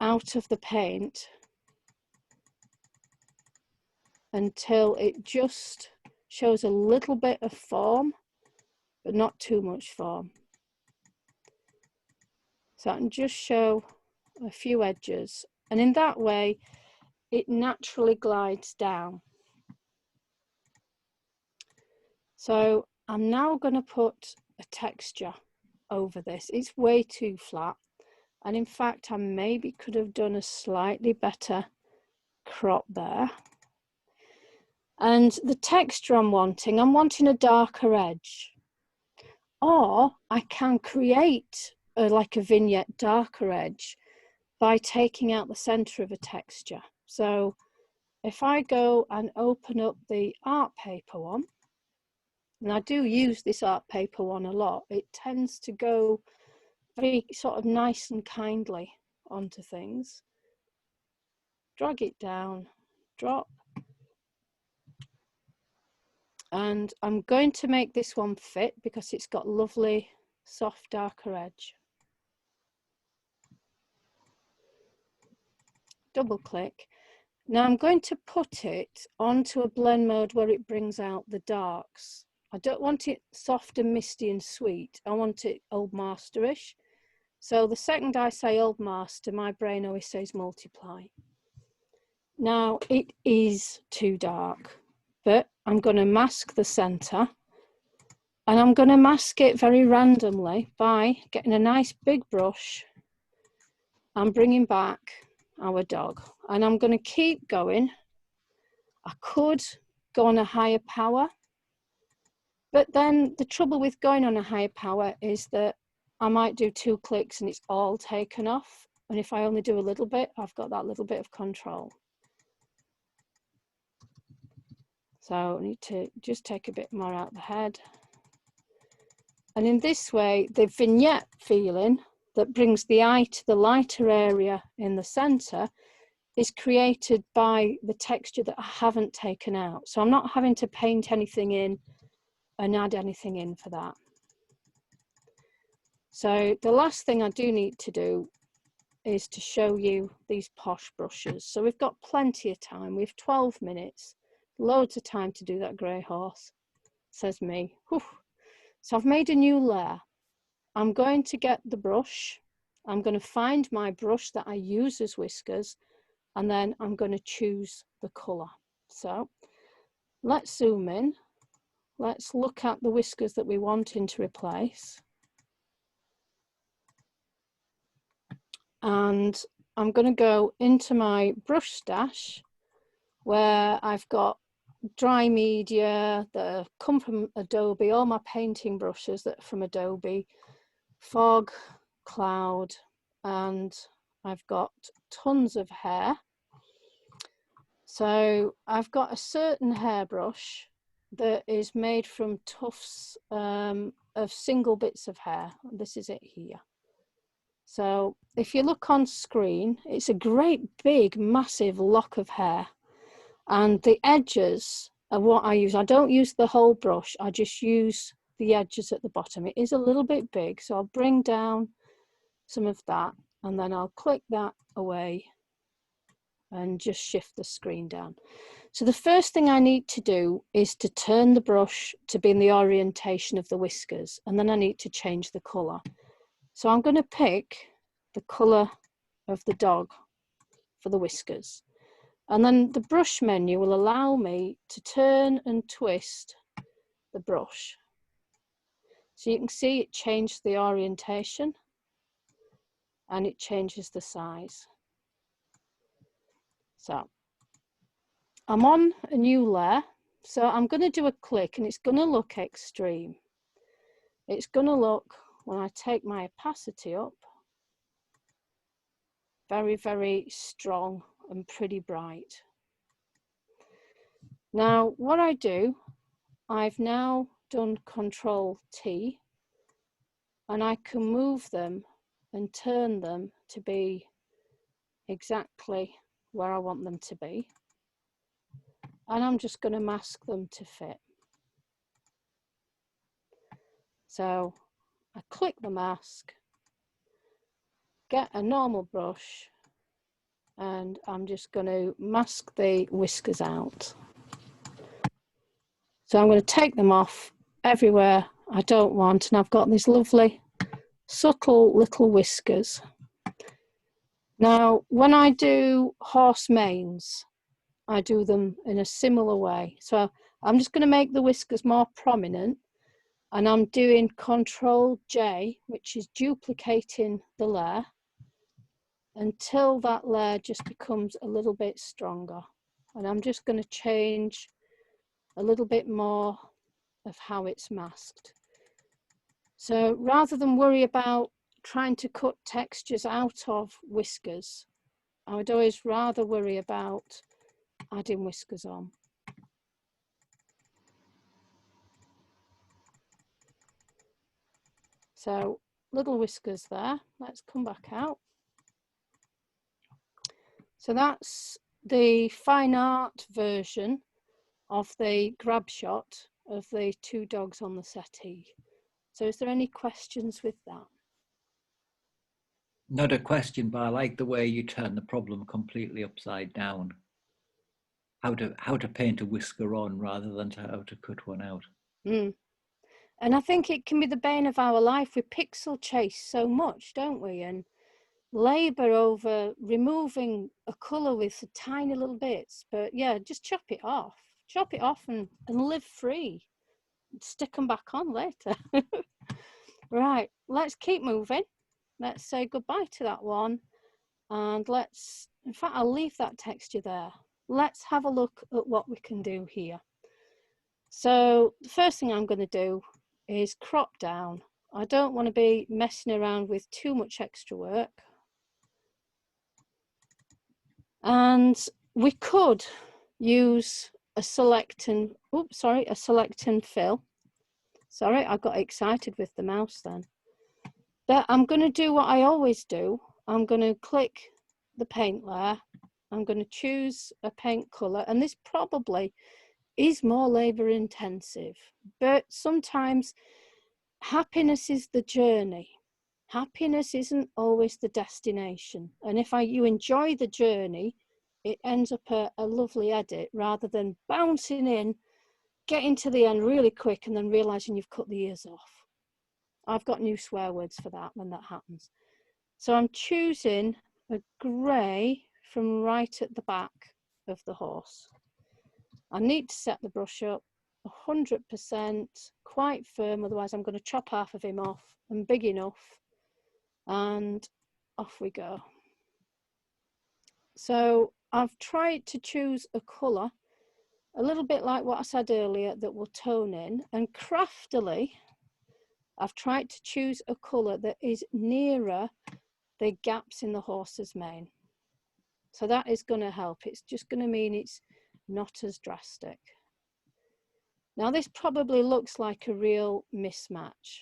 out of the paint until it just shows a little bit of form, but not too much form. So I can just show a few edges. And in that way, it naturally glides down. So I'm now going to put a texture over this. It's way too flat. And in fact, I maybe could have done a slightly better crop there. And the texture I'm wanting a darker edge. Or I can create like a vignette darker edge by taking out the center of a texture. So if I go and open up the art paper one, and I do use this art paper one a lot, it tends to go very sort of nice and kindly onto things. Drag it down, drop. And I'm going to make this one fit because it's got lovely soft darker edge. Double click. Now I'm going to put it onto a blend mode where it brings out the darks. I don't want it soft and misty and sweet. I want it old masterish. So the second I say old master, my brain always says multiply. Now it is too dark, but I'm going to mask the center and I'm going to mask it very randomly by getting a nice big brush I'm bringing back our dog, and I'm going to keep going. I could go on a higher power, but then the trouble with going on a higher power is that I might do 2 clicks and it's all taken off. And if I only do a little bit, I've got that little bit of control. So I need to just take a bit more out the head. And in this way, the vignette feeling that brings the eye to the lighter area in the center is created by the texture that I haven't taken out. So I'm not having to paint anything in and add anything in for that. So the last thing I do need to do is to show you these posh brushes. So we've got plenty of time. We have 12 minutes, loads of time to do that grey horse, says me. Whew. So I've made a new layer. I'm going to get the brush. I'm going to find my brush that I use as whiskers, and then I'm going to choose the colour. So let's zoom in. Let's look at the whiskers that we want to replace. And I'm going to go into my brush stash where I've got dry media that come from Adobe, all my painting brushes that are from Adobe, fog, cloud, and I've got tons of hair. So I've got a certain hairbrush that is made from tufts of single bits of hair. This is it here. So if you look on screen, it's a great big massive lock of hair, and the edges are what I use. I don't use the whole brush, I just use the edges at the bottom. It is a little bit big, so I'll bring down some of that and then I'll click that away and just shift the screen down. So the first thing I need to do is to turn the brush to be in the orientation of the whiskers, and then I need to change the colour. So I'm going to pick the colour of the dog for the whiskers. And then the brush menu will allow me to turn and twist the brush. So you can see it changed the orientation and it changes the size. So I'm on a new layer. So I'm going to do a click and it's going to look extreme. It's going to look, when I take my opacity up, very, very strong and pretty bright. Now, what I do, I've now done Control T, and I can move them and turn them to be exactly where I want them to be. And I'm just going to mask them to fit. So I click the mask, get a normal brush, and I'm just going to mask the whiskers out. So I'm going to take them off everywhere I don't want, and I've got these lovely subtle little whiskers. Now, when I do horse manes, I do them in a similar way. So I'm just going to make the whiskers more prominent, and I'm doing Control J, which is duplicating the layer until that layer just becomes a little bit stronger. And I'm just going to change a little bit more of how it's masked. So rather than worry about trying to cut textures out of whiskers, I would always rather worry about adding whiskers on. So little whiskers there. Let's come back out. So that's the fine art version of the grab shot of the 2 dogs on the settee. So is there any questions with that? Not a question, but I like the way you turn the problem completely upside down. How to paint a whisker on rather than how to cut one out. Mm. And I think it can be the bane of our life. We pixel chase so much, don't we? And labour over removing a colour with tiny little bits. But yeah, just chop it off. Chop it off and live free. Stick them back on later. Right, let's keep moving. Let's say goodbye to that one. And let's, in fact, I'll leave that texture there. Let's have a look at what we can do here. So the first thing I'm going to do is crop down. I don't want to be messing around with too much extra work. And we could use a select and, a select and fill. Sorry, I got excited with the mouse then. But I'm going to do what I always do. I'm going to click the paint layer. I'm going to choose a paint colour, and this probably is more labour intensive, but sometimes happiness is the journey. Happiness isn't always the destination. And if you enjoy the journey, it ends up a lovely edit rather than bouncing in, getting to the end really quick and then realising you've cut the ears off. I've got new swear words for that when that happens. So I'm choosing a grey from right at the back of the horse. I need to set the brush up 100%, quite firm, otherwise I'm going to chop half of him off, and big enough, and off we go. So I've tried to choose a colour, a little bit like what I said earlier, that will tone in, and craftily, I've tried to choose a colour that is nearer the gaps in the horse's mane. So that is going to help. It's just going to mean it's not as drastic. Now this probably looks like a real mismatch,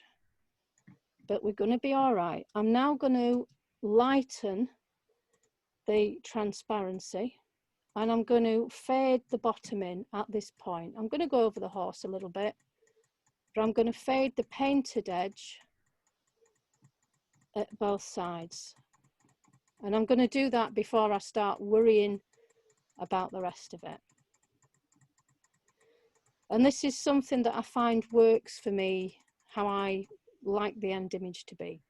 but we're going to be all right. I'm now going to lighten the transparency, and I'm going to fade the bottom in at this point. I'm going to go over the horse a little bit, but I'm going to fade the painted edge at both sides. And I'm going to do that before I start worrying about the rest of it. And this is something that I find works for me, how I like the end image to be.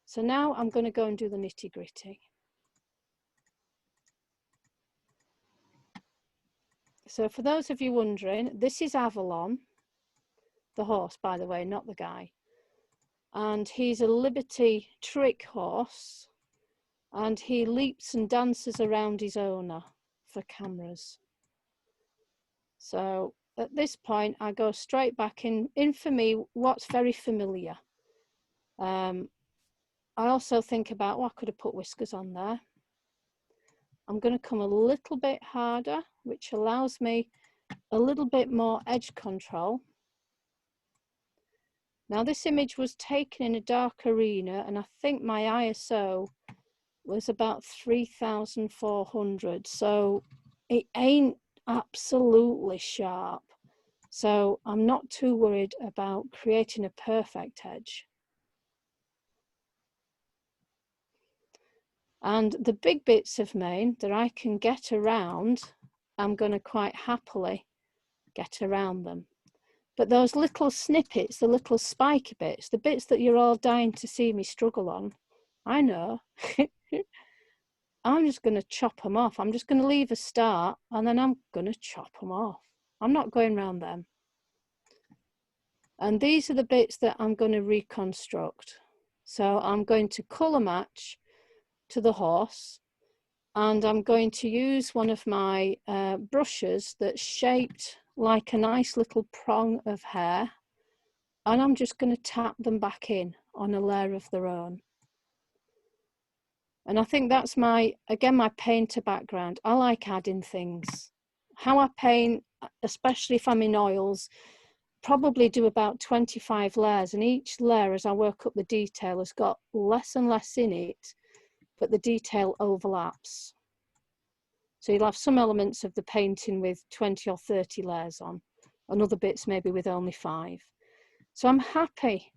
So now I'm going to go and do the nitty gritty. So for those of you wondering, this is Avalon, the horse, by the way, not the guy. And he's a Liberty trick horse, and he leaps and dances around his owner for cameras. So at this point, I go straight back in for me, what's very familiar. I also think about, I could have put whiskers on there. I'm going to come a little bit harder, which allows me a little bit more edge control. Now this image was taken in a dark arena, and I think my ISO was about 3,400. So it ain't absolutely sharp. So I'm not too worried about creating a perfect edge. And the big bits of mane that I can get around, I'm going to quite happily get around them. But those little snippets, the little spiky bits, the bits that you're all dying to see me struggle on, I know. I'm just going to chop them off. I'm just going to leave a start, and then I'm going to chop them off. I'm not going around them. And these are the bits that I'm going to reconstruct. So I'm going to colour match to the horse, and I'm going to use one of my brushes that's shaped like a nice little prong of hair, and I'm just going to tap them back in on a layer of their own. And I think that's again, my painter background. I like adding things. How I paint, especially if I'm in oils, probably do about 25 layers, and each layer, as I work up the detail, has got less and less in it, but the detail overlaps. So you'll have some elements of the painting with 20 or 30 layers on, and other bits maybe with only 5. So I'm happy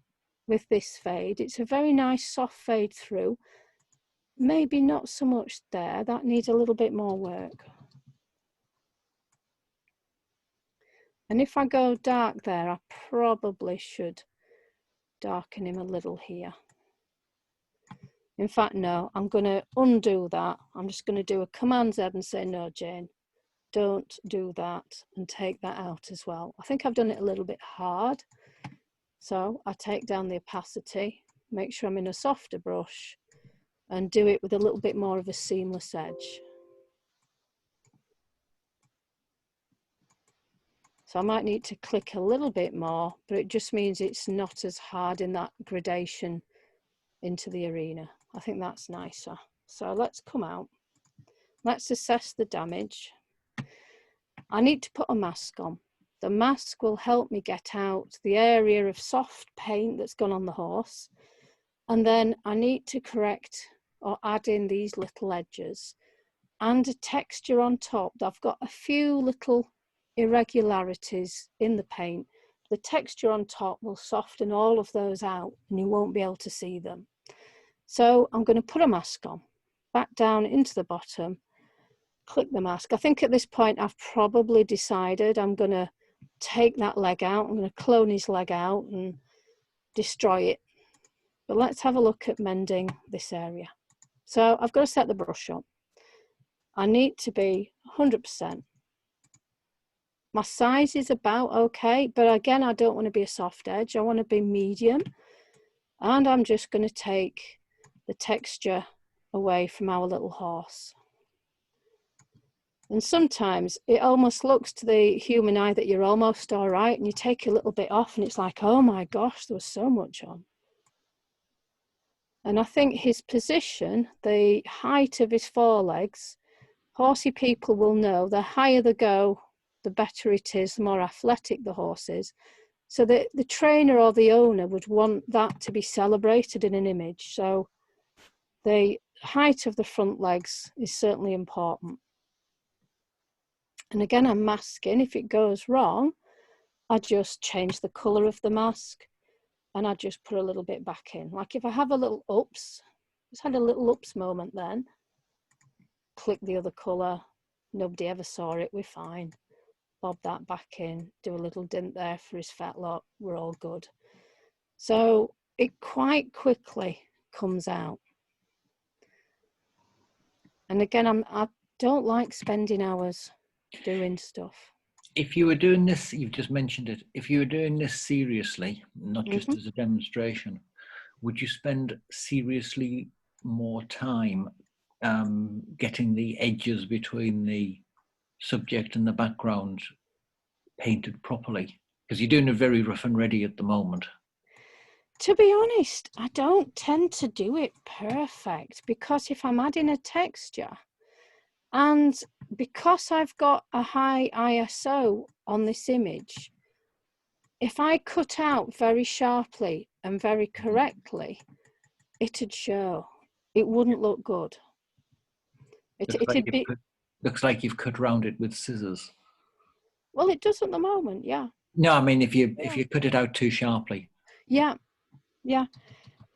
with this fade. It's a very nice soft fade through. Maybe not so much there, that needs a little bit more work. And if I go dark there, I probably should darken him a little here. In fact, no, I'm going to undo that. I'm just going to do a Command Z and say, no, Jane, don't do that, and take that out as well. I think I've done it a little bit hard. So I take down the opacity, make sure I'm in a softer brush, and do it with a little bit more of a seamless edge. So I might need to click a little bit more, but it just means it's not as hard in that gradation into the arena. I think that's nicer. So let's come out. Let's assess the damage. I need to put a mask on. The mask will help me get out the area of soft paint that's gone on the horse. And then I need to correct or add in these little edges and a texture on top. I've got a few little irregularities in the paint. The texture on top will soften all of those out and you won't be able to see them. So I'm going to put a mask on, back down into the bottom, click the mask. I think at this point I've probably decided I'm going to take that leg out. I'm going to clone his leg out and destroy it. But let's have a look at mending this area. So I've got to set the brush up. I need to be 100%. My size is about okay, but again, I don't want to be a soft edge. I want to be medium. And I'm just going to take the texture away from our little horse. And sometimes it almost looks to the human eye that you're almost all right, and you take a little bit off and it's like, oh my gosh, there was so much on. And I think his position, the height of his forelegs, horsey people will know the higher they go, the better it is, the more athletic the horse is. So the trainer or the owner would want that to be celebrated in an image. So the height of the front legs is certainly important. And again, I'm masking. If it goes wrong, I just change the colour of the mask and I just put a little bit back in. Like if I have a little oops, just had a little oops moment then, click the other colour, nobody ever saw it, we're fine. Bob that back in, do a little dint there for his fetlock, we're all good. So it quite quickly comes out. And again, I don't like spending hours doing stuff. If you were doing this, you've just mentioned it, if you were doing this seriously, not just as a demonstration, would you spend seriously more time getting the edges between the subject and the background painted properly? Because you're doing it very rough and ready at the moment. To be honest, I don't tend to do it perfect, because if I'm adding a texture, and because I've got a high ISO on this image, if I cut out very sharply and very correctly, it'd show. It wouldn't look good. Looks like you've cut around it with scissors. Well, it does at the moment, yeah. No, I mean if you cut it out too sharply. Yeah, yeah.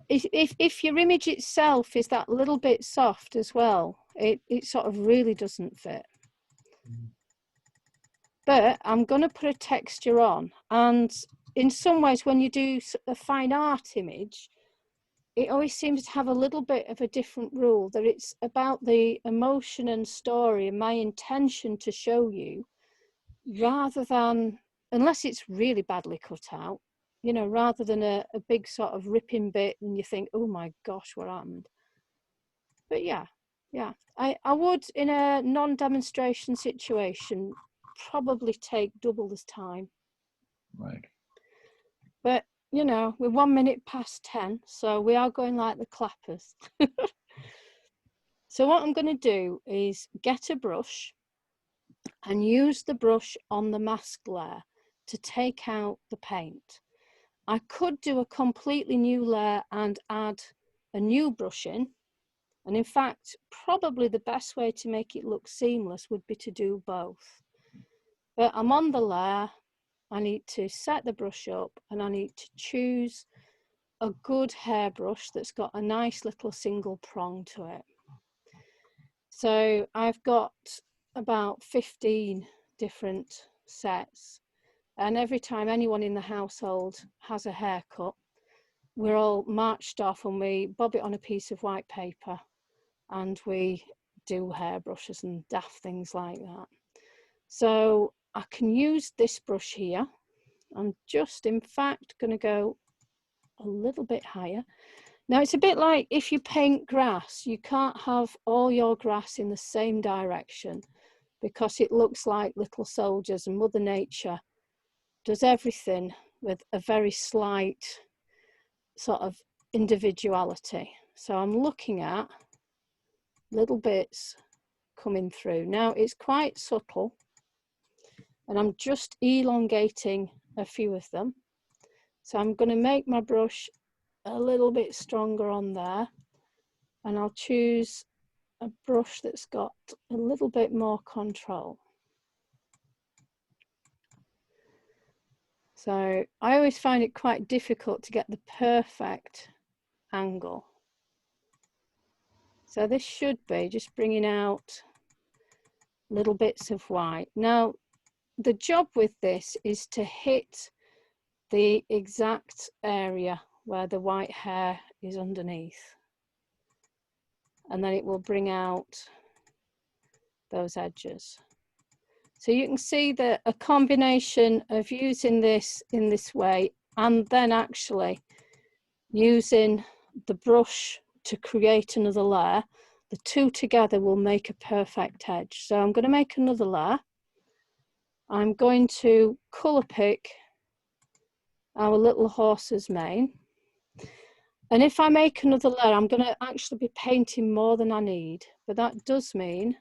If your image itself is that little bit soft as well, it sort of really doesn't fit. But I'm going to put a texture on, and in some ways when you do a fine art image, it always seems to have a little bit of a different rule, that it's about the emotion and story and my intention to show you, rather than, unless it's really badly cut out, you know, rather than a big sort of ripping bit and you think, oh my gosh, what happened? But yeah, I would, in a non-demonstration situation, probably take double this time. Right. But, you know, we're 1 minute past 10, so we are going like the clappers. So what I'm going to do is get a brush and use the brush on the mask layer to take out the paint. I could do a completely new layer and add a new brush in. And in fact, probably the best way to make it look seamless would be to do both. But I'm on the layer, I need to set the brush up, and I need to choose a good hairbrush that's got a nice little single prong to it. So I've got about 15 different sets. And every time anyone in the household has a haircut, we're all marched off and we bob it on a piece of white paper and we do hairbrushes and daft things like that. So I can use this brush here. I'm just, in fact, going to go a little bit higher. Now it's a bit like if you paint grass, you can't have all your grass in the same direction because it looks like little soldiers, and Mother Nature does everything with a very slight sort of individuality. So I'm looking at little bits coming through. Now it's quite subtle, and I'm just elongating a few of them. So I'm going to make my brush a little bit stronger on there, and I'll choose a brush that's got a little bit more control. So I always find it quite difficult to get the perfect angle. So this should be just bringing out little bits of white. Now the job with this is to hit the exact area where the white hair is underneath, and then it will bring out those edges. So you can see that a combination of using this in this way and then actually using the brush to create another layer, the two together will make a perfect edge. So I'm going to make another layer. I'm going to colour pick our little horse's mane. And if I make another layer, I'm going to actually be painting more than I need. But that does mean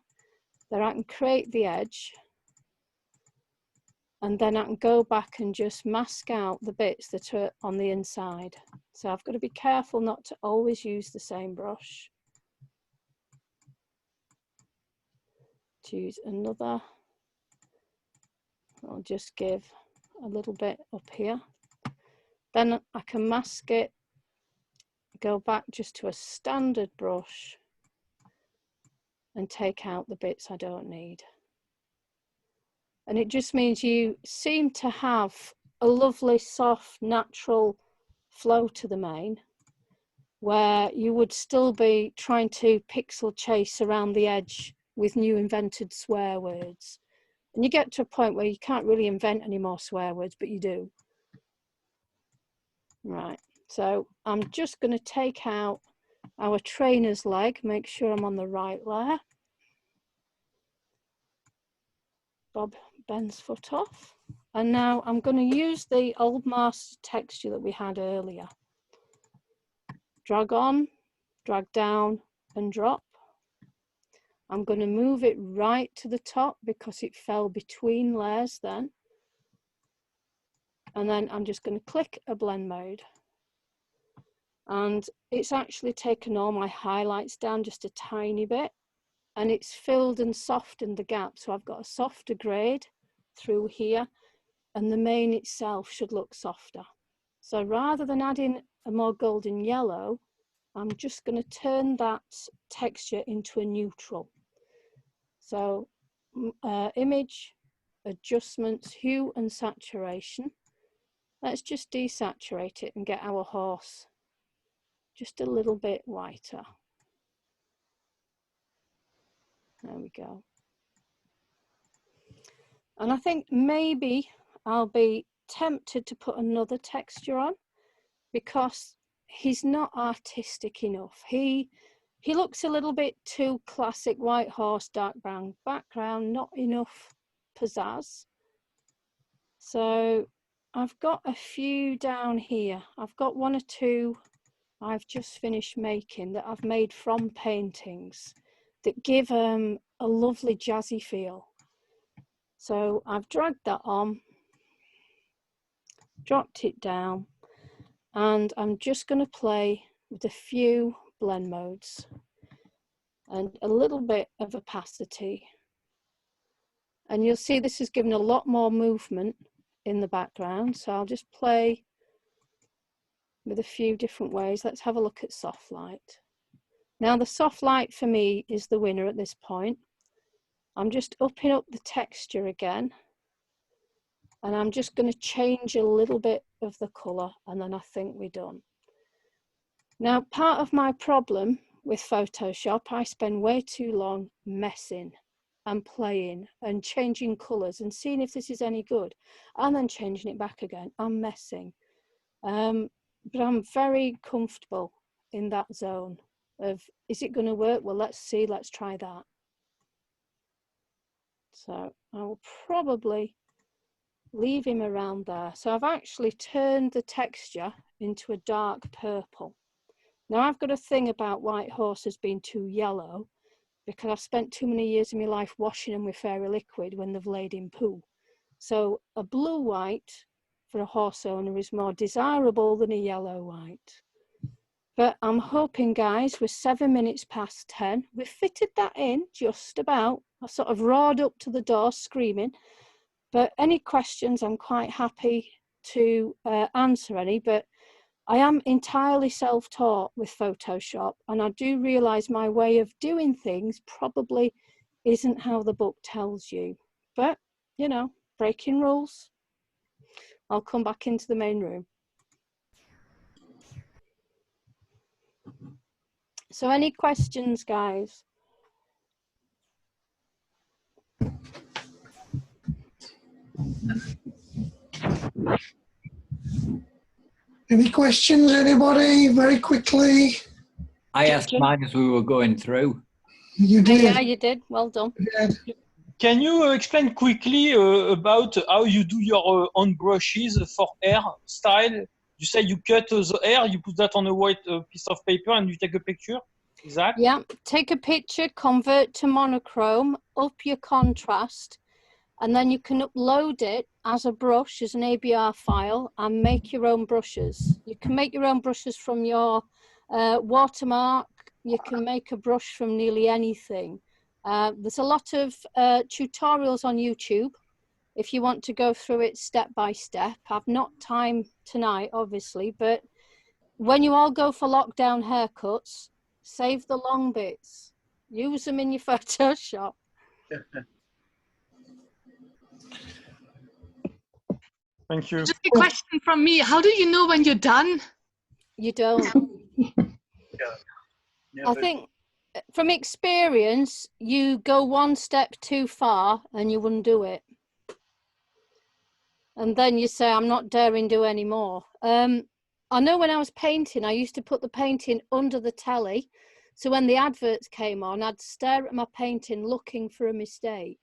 that I can create the edge, and then I can go back and just mask out the bits that are on the inside. So I've got to be careful not to always use the same brush. Choose another. I'll just give a little bit up here. Then I can mask it, go back just to a standard brush and take out the bits I don't need. And it just means you seem to have a lovely, soft, natural flow to the mane, where you would still be trying to pixel chase around the edge with new invented swear words. And you get to a point where you can't really invent any more swear words, but you do. Right, so I'm just going to take out our trainer's leg, make sure I'm on the right layer. Bob Ben's foot off. And now I'm going to use the old master texture that we had earlier. Drag on, drag down and drop. I'm going to move it right to the top because it fell between layers then. And then I'm just going to click a blend mode. And it's actually taken all my highlights down just a tiny bit. And it's filled and softened the gap. So I've got a softer grade through here, and the mane itself should look softer. So rather than adding a more golden yellow, I'm just going to turn that texture into a neutral. So image, adjustments, hue and saturation. Let's just desaturate it and get our horse just a little bit whiter. There we go. And I think maybe I'll be tempted to put another texture on because he's not artistic enough. He looks a little bit too classic, white horse, dark brown background, not enough pizzazz. So I've got a few down here. I've got one or two I've just finished making that I've made from paintings that give a lovely jazzy feel. So I've dragged that on, dropped it down, and I'm just going to play with a few blend modes and a little bit of opacity. And you'll see this is given a lot more movement in the background. So I'll just play with a few different ways. Let's have a look at soft light. Now the soft light for me is the winner at this point. I'm just upping up the texture again, and I'm just going to change a little bit of the colour, and then I think we're done. Now, part of my problem with Photoshop, I spend way too long messing and playing and changing colours and seeing if this is any good, and then changing it back again. I'm messing. But I'm very comfortable in that zone of, is it going to work? Well, let's see, let's try that. So I will probably leave him around there. So I've actually turned the texture into a dark purple. Now I've got a thing about white horses being too yellow because I've spent too many years of my life washing them with fairy liquid when they've laid in poo. So a blue white for a horse owner is more desirable than a yellow white. But I'm hoping, guys, we're 7 minutes past 10. We've fitted that in just about. I sort of roared up to the door screaming. But any questions, I'm quite happy to answer any. But I am entirely self-taught with Photoshop, and I do realise my way of doing things probably isn't how the book tells you. But, you know, breaking rules. I'll come back into the main room. So any questions, guys? Any questions, anybody? Very quickly. I asked mine as we were going through. You did. Yeah, you did. Well done. Can you explain quickly about how you do your own brushes for hair style? You say you cut the hair, you put that on a white piece of paper and you take a picture? Is that? Yeah, take a picture, convert to monochrome, up your contrast, and then you can upload it as a brush, as an ABR file, and make your own brushes. You can make your own brushes from your watermark. You can make a brush from nearly anything. There's a lot of tutorials on YouTube if you want to go through it step by step. I've not time tonight, obviously, but when you all go for lockdown haircuts, save the long bits. Use them in your Photoshop. Thank you. Just a question from me. How do you know when you're done? You don't. I think from experience, you go one step too far and you wouldn't do it. And then you say, I'm not daring do any more. I know when I was painting, I used to put the painting under the telly. So when the adverts came on, I'd stare at my painting looking for a mistake.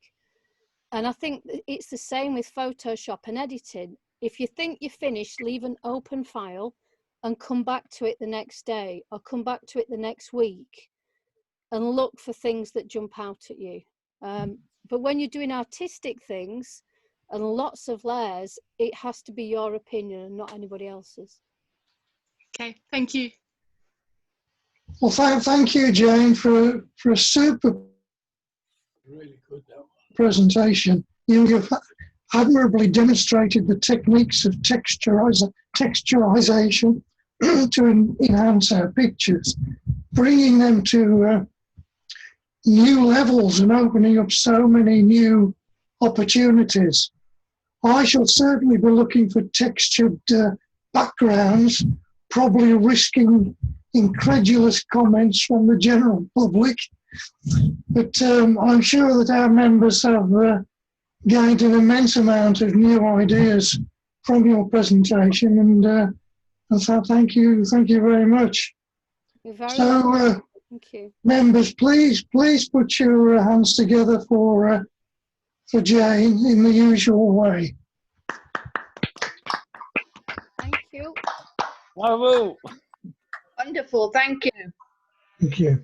And I think it's the same with Photoshop and editing. If you think you're finished, leave an open file and come back to it the next day or come back to it the next week and look for things that jump out at you. But when you're doing artistic things and lots of layers, it has to be your opinion and not anybody else's. Okay, thank you. Well, thank you, Jane, for a super Really good, that one. presentation. You've admirably demonstrated the techniques of texturization to enhance our pictures, bringing them to new levels and opening up so many new opportunities. I shall certainly be looking for textured backgrounds, probably risking incredulous comments from the general public. But I'm sure that our members have gained an immense amount of new ideas from your presentation, and so thank you very much. You're very So, welcome. Thank you. members, please put your hands together for Jane in the usual way. Thank you. Bravo. Wonderful, thank you. Thank you.